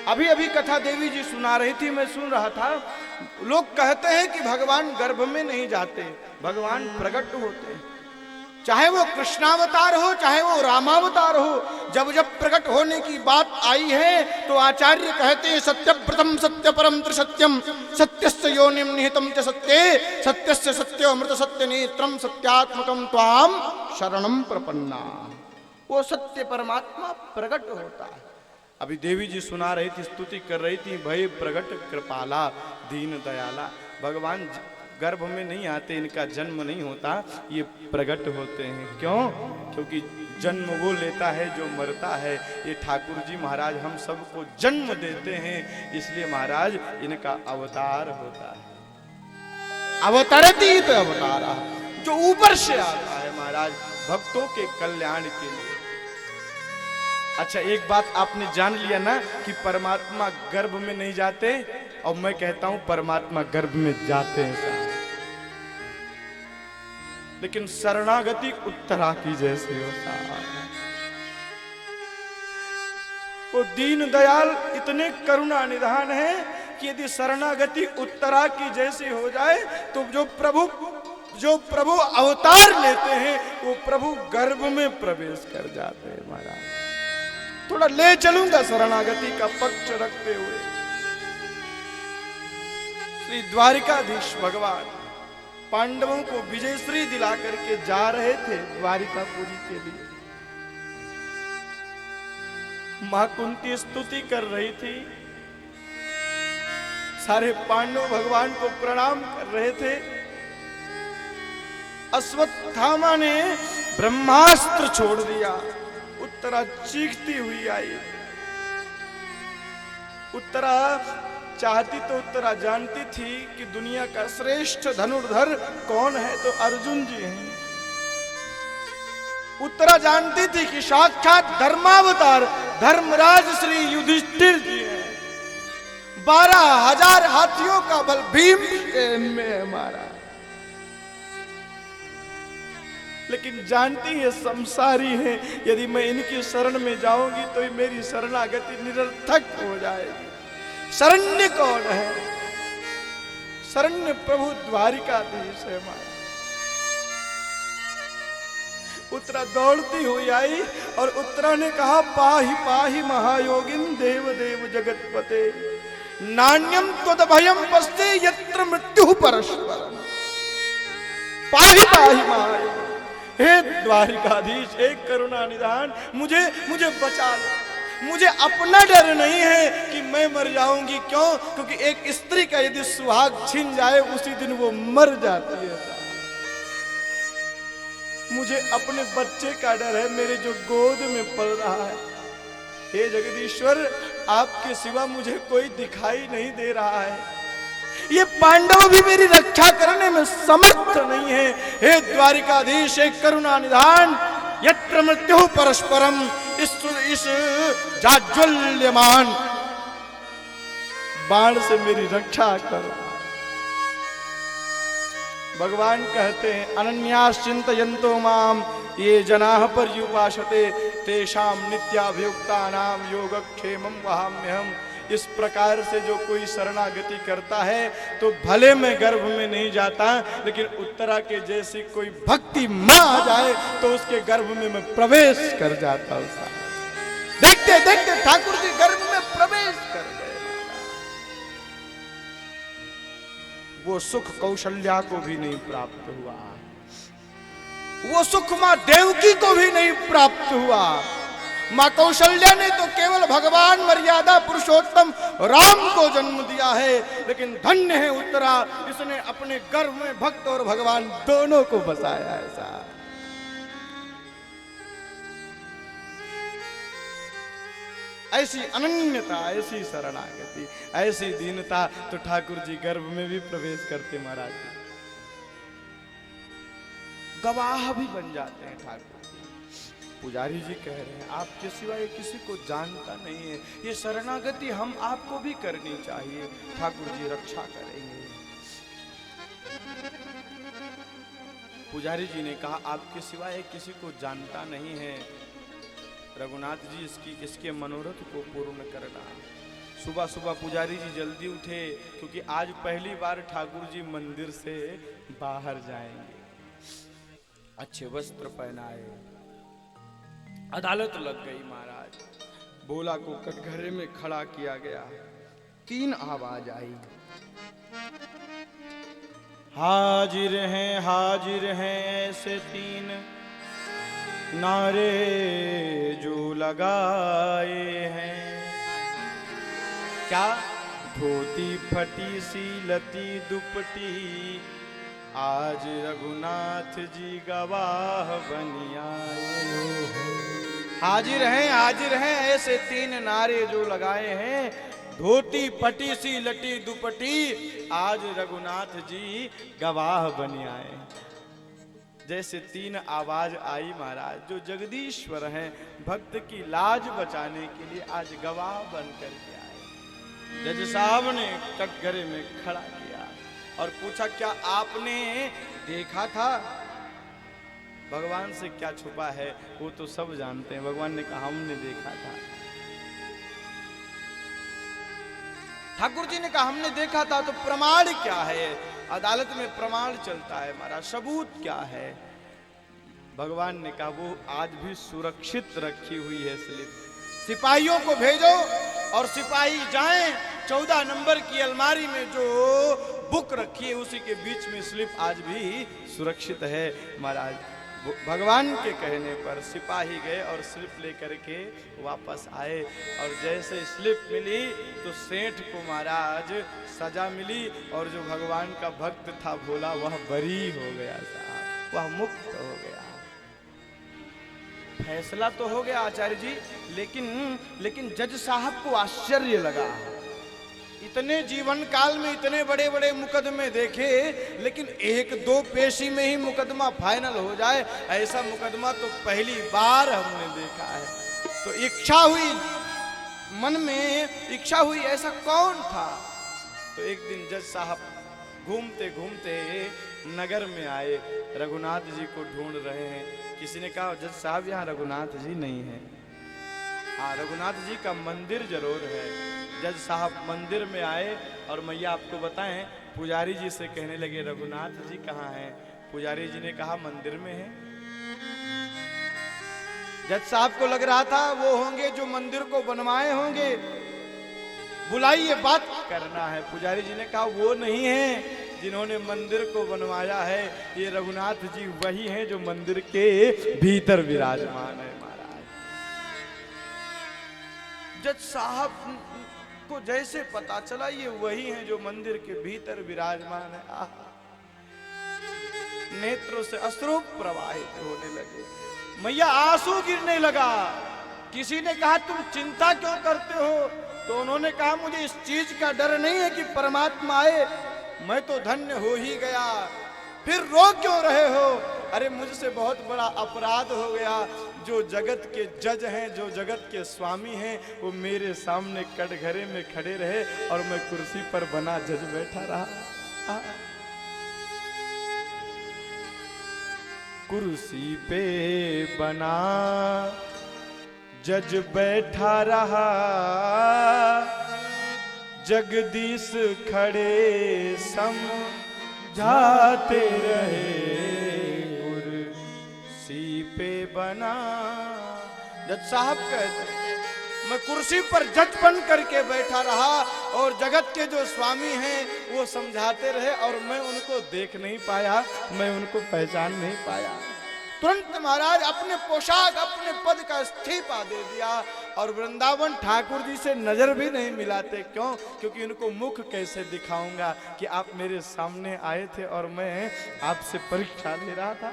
अभी अभी कथा देवी जी सुना रही थी, मैं सुन रहा था। लोग कहते हैं कि भगवान गर्भ में नहीं जाते, भगवान प्रकट होते हैं। चाहे वो कृष्णावतार हो, चाहे वो रामावतार हो, जब जब प्रकट होने की बात आई है तो आचार्य कहते हैं सत्य प्रथम सत्य परम त्रिसत्यम, सत्यस्य योनिम निहितम च सत्ये, सत्यस्य सत्योमृत सत्य नेत्रम सत्यात्मकम त्वाम शरणम प्रपन्ना। वो सत्य परमात्मा प्रकट होता है। अभी देवी जी सुना रही थी, स्तुति कर रही थी, भय प्रगट कृपाला दीन दयाला। भगवान गर्भ में नहीं आते, इनका जन्म नहीं होता, ये प्रकट होते हैं। क्यों? क्योंकि जन्म वो लेता है जो मरता है। ये ठाकुर जी महाराज हम सबको जन्म देते हैं, इसलिए महाराज इनका अवतार होता है। अवतरतीत अवतारा, जो ऊपर से आता है महाराज भक्तों के कल्याण के लिए। अच्छा, एक बात आपने जान लिया ना कि परमात्मा गर्भ में नहीं जाते, और मैं कहता हूं परमात्मा गर्भ में जाते हैं साहब। लेकिन शरणागति उत्तरा की जैसी होता है। वो दीन दयाल इतने करुणा निधान है कि यदि शरणागति उत्तरा की जैसी हो जाए तो जो प्रभु अवतार लेते हैं वो प्रभु गर्भ में प्रवेश कर जाते हैं महाराज। थोड़ा ले चलूंगा शरणागति का पक्ष रखते हुए। श्री द्वारिकाधीश भगवान पांडवों को विजयश्री दिला करके जा रहे थे द्वारिकापुरी के लिए। मां कुंती स्तुति कर रही थी, सारे पांडव भगवान को प्रणाम कर रहे थे। अश्वत्थामा ने ब्रह्मास्त्र छोड़ दिया। उत्तरा चीखती हुई आई। उत्तरा चाहती तो उत्तरा जानती थी कि दुनिया का श्रेष्ठ धनुर्धर कौन है, तो अर्जुन जी हैं। उत्तरा जानती थी कि साक्षात धर्मावतार धर्मराज श्री युधिष्ठिर जी हैं। 12,000 हाथियों का बल भीम में हमारा। लेकिन जानती है संसारी है, यदि मैं इनकी शरण में जाऊंगी तो मेरी शरणागति निरर्थक हो जाएगी। शरण्य कौन है? शरण्य प्रभु द्वारिकाधीश है हमारा। उत्तरा दौड़ती हुई आई और उत्तरा ने कहा, पाहि पाहि महायोगिन देव देव जगतपते। नान्यम त्वदभयम पस्ते यत्र मृत्यु परस्परम पाहि पाहि माय। हे द्वारिकाधीश, हे करुणा निधान, मुझे मुझे बचा लो। मुझे अपना डर नहीं है कि मैं मर जाऊंगी। क्यों? क्योंकि एक स्त्री का यदि सुहाग छिन जाए उसी दिन वो मर जाती है। मुझे अपने बच्चे का डर है, मेरे जो गोद में पल रहा है। हे जगदीश्वर, आपके सिवा मुझे कोई दिखाई नहीं दे रहा है। ये पांडव भी मेरी रक्षा करने में समर्थ नहीं है। हे द्वारिकाधीश, एक करुणा निधान, यत्र मृत्यु परस्परम, इस जाज्वल्यमान बाण से मेरी रक्षा करो। भगवान कहते हैं अनन्यास चिंतयन्तो माम ये जनाः पर्युपासते तेषां नित्याभियुक्तानां योगक्षेमं वहाम्यहम्। इस प्रकार से जो कोई शरणागति करता है तो भले में गर्भ में नहीं जाता, लेकिन उत्तरा के जैसी कोई भक्ति मां आ जाए तो उसके गर्भ में मैं प्रवेश कर जाता हूं। देखते देखते ठाकुर जी गर्भ में प्रवेश कर गए। वो सुख कौशल्या को भी नहीं प्राप्त हुआ, वो सुख मां देवकी को भी नहीं प्राप्त हुआ। मां कौशल्या ने तो केवल भगवान मर्यादा पुरुषोत्तम राम को जन्म दिया है, लेकिन धन्य है उत्तरा, इसने अपने गर्भ में भक्त और भगवान दोनों को बसाया। ऐसा ऐसी अनन्यता, ऐसी शरणागति, ऐसी दीनता, तो ठाकुर जी गर्भ में भी प्रवेश करते महाराज, गवाह भी बन जाते हैं ठाकुर। पुजारी जी कह रहे हैं आपके सिवाय किसी को जानता नहीं है, ये शरणागति हम आपको भी करनी चाहिए, ठाकुर जी रक्षा करेंगे। पुजारी जी ने कहा आपके सिवाय किसी को जानता नहीं है, रघुनाथ जी इसके मनोरथ को पूर्ण करना। सुबह सुबह पुजारी जी जल्दी उठे, क्योंकि आज पहली बार ठाकुर जी मंदिर से बाहर जाएंगे। अच्छे वस्त्र पहनाए, अदालत लग गई महाराज। बोला को कटघरे में खड़ा किया गया, 3 आवाज आई, हाजिर हैं ऐसे 3 नारे जो लगाए हैं। क्या? धोती फटी सी लती दुपटी, आज रघुनाथ जी गवाह बनी आए। हाजिर हैं ऐसे 3 नारे जो लगाए हैं, धोती फटी सी लटी दुपटी, आज रघुनाथ जी गवाह बनी आए। जैसे 3 आवाज आई महाराज, जो जगदीश्वर हैं भक्त की लाज बचाने के लिए आज गवाह बन करके आए। जज साहब ने कटघरे में खड़ा किया और पूछा क्या आपने देखा था? भगवान से क्या छुपा है, वो तो सब जानते हैं। भगवान ने कहा हमने देखा था। ठाकुर जी ने कहा हमने देखा था, तो प्रमाण क्या है? अदालत में प्रमाण चलता है महाराज, सबूत क्या है? भगवान ने कहा वो आज भी सुरक्षित रखी हुई है स्लिप, सिपाहियों को भेजो और सिपाही जाएं, 14 नंबर की अलमारी में जो बुक रखी है उसी के बीच में स्लिप आज भी सुरक्षित है महाराज। भगवान के कहने पर सिपाही गए और स्लिप लेकर के वापस आए, और जैसे स्लिप मिली तो सेठ को महाराज सजा मिली, और जो भगवान का भक्त था भोला वह बरी हो गया साहब, वह मुक्त हो गया। फैसला तो हो गया आचार्य जी, लेकिन जज साहब को आश्चर्य लगा। इतने जीवन काल में इतने बड़े बड़े मुकदमे देखे, लेकिन 1-2 पेशी में ही मुकदमा फाइनल हो जाए, ऐसा मुकदमा तो पहली बार हमने देखा है। तो इच्छा हुई, मन में इच्छा हुई ऐसा कौन था? तो एक दिन जज साहब घूमते घूमते नगर में आए, रघुनाथ जी को ढूंढ रहे हैं। किसी ने कहा जज साहब यहाँ रघुनाथ जी नहीं है। हाँ, रघुनाथ जी का मंदिर जरूर है। जज साहब मंदिर में आए और मैया आपको बताएं, पुजारी जी से कहने लगे रघुनाथ जी कहाँ हैं? पुजारी जी ने कहा मंदिर में है। जज साहब को लग रहा था वो होंगे जो मंदिर को बनवाए होंगे। बुलाइए, बात करना है। पुजारी जी ने कहा वो नहीं है जिन्होंने मंदिर को बनवाया है, ये रघुनाथ जी वही हैं जो मंदिर के भीतर विराजमान है महाराज। जज साहब को जैसे पता चला ये वही हैं जो मंदिर के भीतर विराजमान है, आहा, नेत्रों से अश्रु प्रवाहित होने लगे, मैया आंसू गिरने लगा। किसी ने कहा तुम चिंता क्यों करते हो? तो उन्होंने कहा मुझे इस चीज का डर नहीं है कि परमात्मा आए, मैं तो धन्य हो ही गया, फिर रो क्यों रहे हो? अरे मुझसे बहुत बड़ा अपराध हो गया, जो जगत के जज हैं, जो जगत के स्वामी हैं, वो मेरे सामने कटघरे में खड़े रहे और मैं कुर्सी पर बना जज बैठा रहा। कुर्सी पे बना जज बैठा रहा, जगदीश खड़े समझाते रहे, कुर्सी पे बना। जज साहब कहते मैं कुर्सी पर जज बन करके बैठा रहा और जगत के जो स्वामी हैं वो समझाते रहे और मैं उनको देख नहीं पाया, मैं उनको पहचान नहीं पाया। तुरंत महाराज अपने पोशाक, अपने पद का इस्तीफा दे दिया और वृंदावन ठाकुर जी से नजर भी नहीं मिलाते। क्यों? क्योंकि उनको मुख कैसे दिखाऊंगा कि आप मेरे सामने आए थे और मैं आपसे परीक्षा ले रहा था।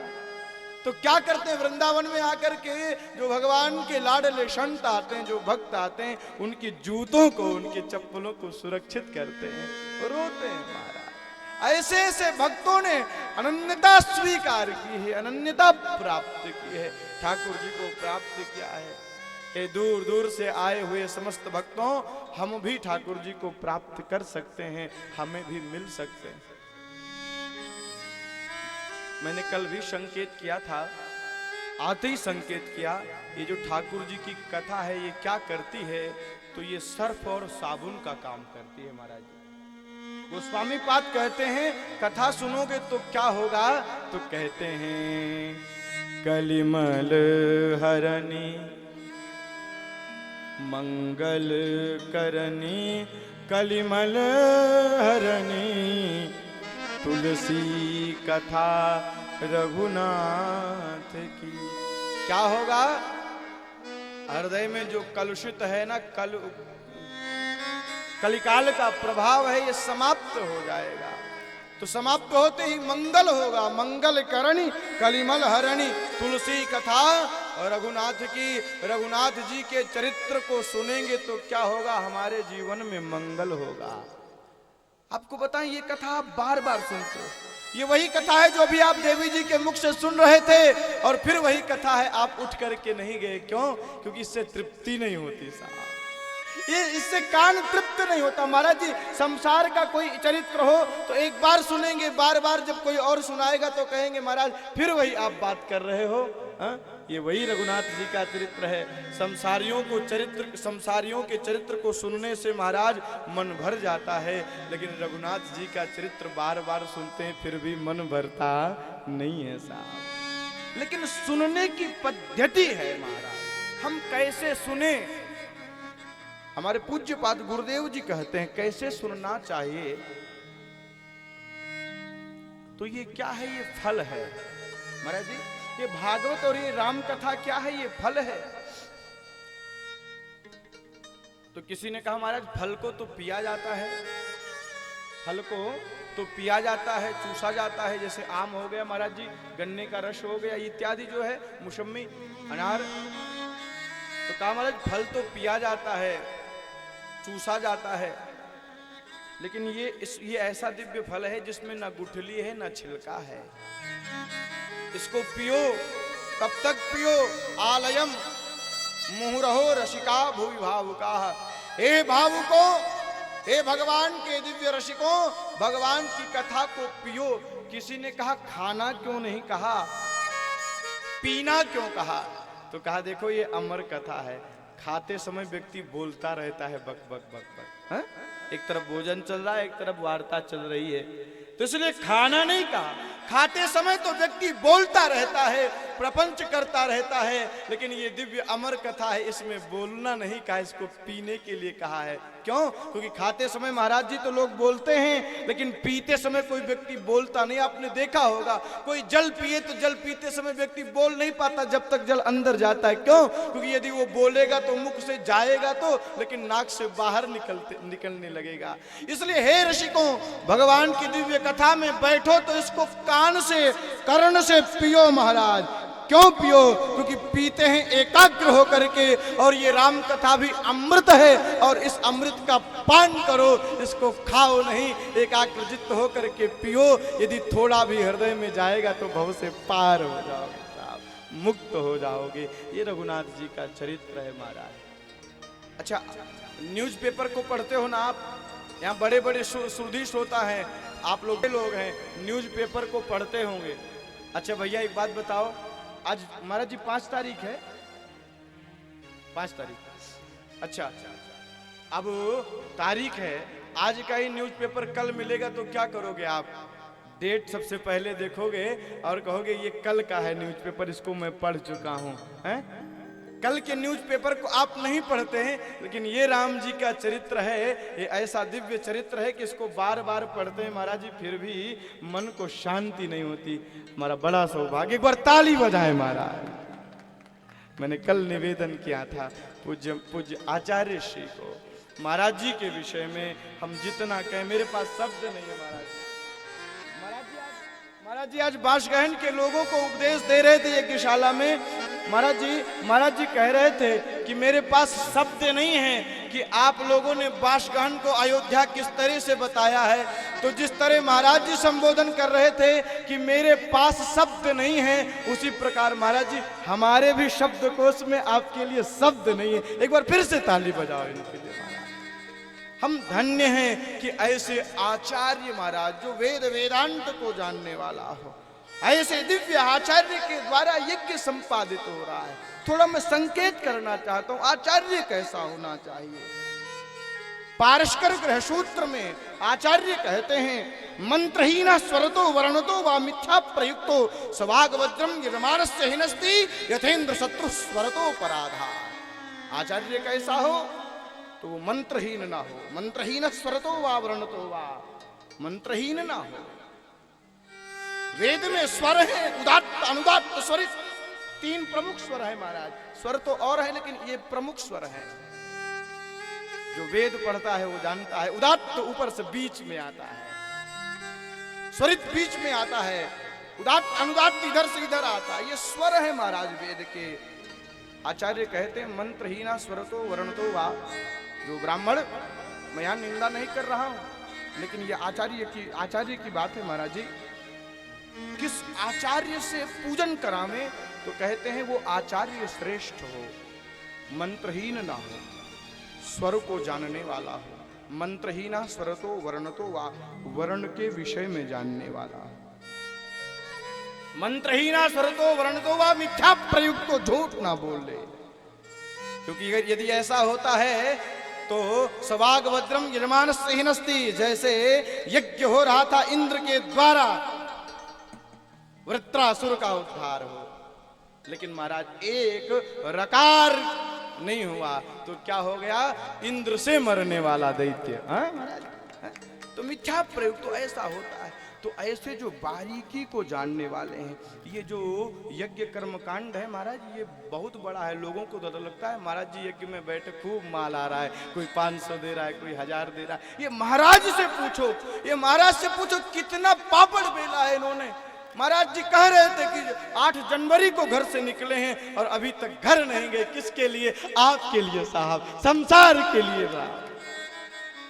तो क्या करते हैं वृंदावन में आकर के जो भगवान के लाडले संत आते हैं, जो भक्त आते हैं, उनकी जूतों को, उनके चप्पलों को सुरक्षित करते हैं, रोते हैं महाराज। ऐसे ऐसे भक्तों ने अनन्यता स्वीकार की है, अनन्यता प्राप्त की है, ठाकुर जी को प्राप्त किया है। ये दूर दूर से आए हुए समस्त भक्तों, हम भी ठाकुर जी को प्राप्त कर सकते हैं, हमें भी मिल सकते हैं। मैंने कल भी संकेत किया था, आते ही संकेत किया, ये जो ठाकुर जी की कथा है ये क्या करती है? तो ये सर्फ और साबुन का काम करती है महाराज। गोस्वामी पाद कहते हैं कथा सुनोगे तो क्या होगा? तो कहते हैं कलिमल हरणी मंगल करनी, कलिमल हरणी तुलसी कथा रघुनाथ की। क्या होगा? हृदय में जो कलुषित है ना, कलिकाल का प्रभाव है, ये समाप्त हो जाएगा। तो समाप्त होते ही मंगल होगा, मंगल करणी कलिमल हरणी तुलसी कथा और रघुनाथ की। रघुनाथ जी के चरित्र को सुनेंगे तो क्या होगा? हमारे जीवन में मंगल होगा। आपको बताएं, ये कथा आप बार बार सुनते हो, ये वही कथा है जो अभी आप देवी जी के मुख से सुन रहे थे, और फिर वही कथा है, आप उठ करके नहीं गए। क्यों? क्योंकि इससे तृप्ति नहीं होती साहब, ये इससे कान तृप्त नहीं होता महाराज जी। संसार का कोई चरित्र हो तो एक बार सुनेंगे, बार बार जब कोई और सुनाएगा तो कहेंगे महाराज फिर वही आप बात कर रहे हो। ये वही रघुनाथ जी का चरित्र है। संसारियों के चरित्र को सुनने से महाराज मन भर जाता है, लेकिन रघुनाथ जी का चरित्र बार बार सुनते हैं फिर भी मन भरता नहीं है साहब। लेकिन सुनने की पद्धति है महाराज, हम कैसे सुने? हमारे पूज्य पाद गुरुदेव जी कहते हैं कैसे सुनना चाहिए। तो ये क्या है? ये फल है महाराज जी। ये भागवत और ये राम कथा क्या है? ये फल है। तो किसी ने कहा महाराज फल को तो पिया जाता है, फल को तो पिया जाता है, चूसा जाता है, जैसे आम हो गया महाराज जी, गन्ने का रस हो गया, इत्यादि जो है, मौसमी, अनार। तो कहा महाराज फल तो पिया जाता है, चूसा जाता है, लेकिन ये ऐसा दिव्य फल है जिसमें ना गुठली है ना छिलका है। इसको पियो, कब तक पियो? आलयम मुहुरहो रसिका भुवि भावुका। हे भावुको, हे भगवान के दिव्य रसिकों, भगवान की कथा को पियो। किसी ने कहा खाना क्यों नहीं कहा, पीना क्यों कहा? तो कहा देखो ये अमर कथा है, खाते समय व्यक्ति बोलता रहता है बक बक बक बक, है? एक तरफ भोजन चल रहा है, एक तरफ वार्ता चल रही है, तो इसलिए खाना नहीं कहा। खाते समय तो व्यक्ति बोलता रहता है, प्रपंच करता रहता है, लेकिन ये दिव्य अमर कथा है, इसमें बोलना नहीं कहा, इसको पीने के लिए कहा है। क्यों? क्योंकि खाते समय महाराज जी तो लोग बोलते हैं, लेकिन पीते समय कोई व्यक्ति बोलता नहीं। आपने देखा होगा कोई जल पिए तो जल पीते समय व्यक्ति बोल नहीं पाता जब तक जल अंदर जाता है। क्यों? क्योंकि यदि वो बोलेगा तो मुख से जाएगा तो, लेकिन नाक से बाहर निकलने लगेगा। इसलिए हे ऋषिकों, भगवान की दिव्य कथा में बैठो तो इसको कान से, कर्ण से पियो महाराज। क्यों पियो? क्योंकि पीते हैं एकाग्र होकर के, और ये राम कथा भी अमृत है, और इस अमृत का पान करो, इसको खाओ नहीं, एकाग्रचित्त होकर के पियो। यदि थोड़ा भी हृदय में जाएगा तो भव से पार हो जाओगे साहब, मुक्त हो जाओगे। ये रघुनाथ जी का चरित्र है महाराज। अच्छा, न्यूज़पेपर को पढ़ते हो ना आप? यहाँ बड़े बड़े सुधी श्रोता हैं, आप लोग हैं, न्यूज़पेपर को पढ़ते होंगे। अच्छा भैया एक बात बताओ, आज महाराज जी 5 तारीख है, 5 तारीख। अच्छा, अब तारीख है, आज का ही न्यूज़पेपर कल मिलेगा तो क्या करोगे आप? डेट सबसे पहले देखोगे और कहोगे ये कल का है न्यूज़पेपर, इसको मैं पढ़ चुका हूं। हैं? कल के न्यूज़पेपर को आप नहीं पढ़ते हैं, लेकिन ये राम जी का चरित्र है, ये ऐसा दिव्य चरित्र है कि इसको बार बार पढ़ते हैं महाराज जी, फिर भी मन को शांति नहीं होती। हमारा बड़ा सौभाग्य, एक बार ताली बजाएं महाराज। मैंने कल निवेदन किया था पूज्य आचार्य श्री को, महाराज जी के विषय में हम जितना कहें, मेरे पास शब्द नहीं है महाराज। महाराज जी आज बांसगहन के लोगों को उपदेश दे रहे थे यज्ञशाला में। महाराज जी कह रहे थे कि मेरे पास शब्द नहीं है कि आप लोगों ने बांसगहन को अयोध्या किस तरह से बताया है। तो जिस तरह महाराज जी संबोधन कर रहे थे कि मेरे पास शब्द नहीं है, उसी प्रकार महाराज जी हमारे भी शब्दकोश में आपके लिए शब्द नहीं है। एक बार फिर से ताली बजाओ इनके लिए। हम धन्य हैं कि ऐसे आचार्य महाराज जो वेद वेदांत को जानने वाला हो, ऐसे दिव्य आचार्य के द्वारा यज्ञ संपादित हो रहा है। थोड़ा मैं संकेत करना चाहता हूं, आचार्य कैसा होना चाहिए। पारस्कर ग्रह सूत्र में आचार्य कहते हैं, मंत्रहीन स्वरतो वर्णतो व मिथ्या प्रयुक्तो सवाग वज्रम यजमानस्य हिनस्ति यथेन्द्र शत्रु स्वरतो पराधा। आचार्य कैसा हो तो वो मंत्रहीन ना हो, मंत्रहीन स्वरतो वा वर्णतो वा, मंत्रहीन ना हो। वेद में स्वर है, उदात्त अनुदात्त स्वरित, 3 प्रमुख स्वर है महाराज। स्वर तो और है, लेकिन ये प्रमुख स्वर है। जो वेद पढ़ता है वो जानता है, उदात्त ऊपर से बीच में आता है, स्वरित बीच में आता है, उदात्त अनुदात्त इधर से इधर आता है। ये स्वर है महाराज वेद के। आचार्य कहते हैं मंत्रहीना स्वरतो वर्णतो वा। जो ब्राह्मण, मैं यहां निंदा नहीं कर रहा हूं, लेकिन ये आचार्य की बात है महाराज जी। किस आचार्य से पूजन करावें तो कहते हैं वो आचार्य श्रेष्ठ हो, मंत्रहीन ना हो, स्वर को जानने वाला हो। मंत्रहीना स्वरतो वर्णतो वा, वर्ण के विषय में जानने वाला हो। मंत्रहीना स्वरतो वर्णतो वा मिथ्या प्रयुक्त, तो झूठ ना बोले। क्योंकि यदि ऐसा होता है तो सवाग वज्रम यजमानस्य हिनस्ति, जैसे यज्ञ हो रहा था इंद्र के द्वारा, वृत्रासुर का उद्धार हो, लेकिन महाराज एक रकार नहीं हुआ तो क्या हो गया? इंद्र से मरने वाला दैत्य। महाराज तो मिथ्या प्रयोग तो ऐसा होता है। तो ऐसे जो बारीकी को जानने वाले हैं, ये जो यज्ञ कर्म कांड है महाराज, ये बहुत बड़ा है। लोगों को तो लगता है महाराज जी यज्ञ में बैठे खूब माल आ रहा है, कोई 500 दे रहा है, कोई 1000 दे रहा है। ये महाराज से पूछो, ये महाराज से पूछो कितना पापड़ बेला है इन्होंने। महाराज जी कह रहे थे कि 8 जनवरी को घर से निकले हैं और अभी तक घर नहीं गए। किसके लिए? आपके लिए साहब, संसार के लिए साहब।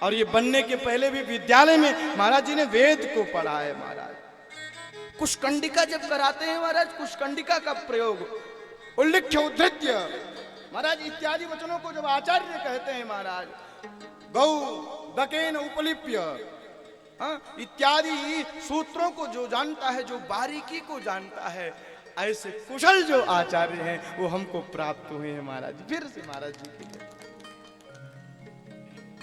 और ये बनने के पहले भी विद्यालय में महाराज जी ने वेद को पढ़ा है महाराज। कुशकंडिका जब कराते हैं महाराज, कुशकंडिका का प्रयोग उल्लिख्य उद्धृत्य महाराज इत्यादि वचनों को जब आचार्य कहते हैं महाराज, गौ दकेन उपलिप्य इत्यादि सूत्रों को जो जानता है, जो बारीकी को जानता है, ऐसे कुशल जो आचार्य हैं वो हमको प्राप्त हुए हैं महाराज। फिर से महाराज जी के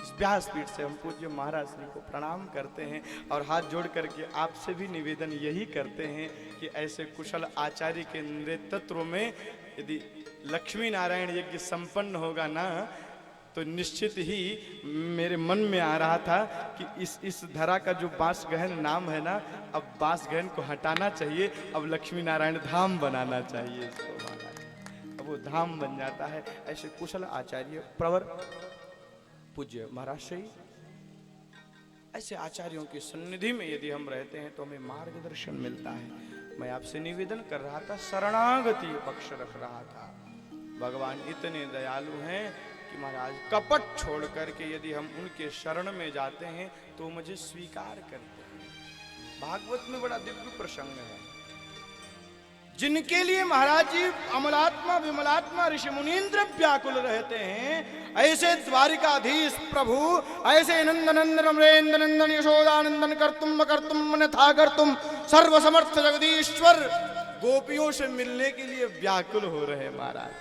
इस व्यासपीठ से हम पूज्य महाराज श्री को प्रणाम करते हैं और हाथ जोड़ करके आपसे भी निवेदन यही करते हैं कि ऐसे कुशल आचार्य के नेतृत्व में यदि लक्ष्मी नारायण यज्ञ संपन्न होगा ना, तो निश्चित ही मेरे मन में आ रहा था कि इस धरा का जो बांस गहन नाम है ना, अब बांस गहन को हटाना चाहिए, अब लक्ष्मी नारायण धाम बनाना चाहिए इसको महाराज। अब वो धाम बन जाता है। ऐसे कुशल आचार्य प्रवर पूज्य महाराज श्री, ऐसे आचार्यों की सन्निधि में यदि हम रहते हैं तो हमें मार्गदर्शन मिलता है। मैं आपसे निवेदन कर रहा था, शरणागति पक्ष रख रहा था। भगवान इतने दयालु हैं कि महाराज कपट छोड़ करके यदि हम उनके शरण में जाते हैं तो मुझे स्वीकार करते हैं। भागवत में बड़ा दिव्य प्रसंग है, जिनके लिए महाराज जी अमलात्मा विमलात्मा ऋषि मुनीन्द्र व्याकुल रहते हैं, ऐसे द्वारिकाधीश प्रभु, ऐसे नंदनंदन अमरेंद्र नंदन यशोदानंदन कर्तुम कर्तुम अन्यथा कर्तुम सर्वसमर्थ जगदीश्वर गोपियों से मिलने के लिए व्याकुल हो रहे महाराज।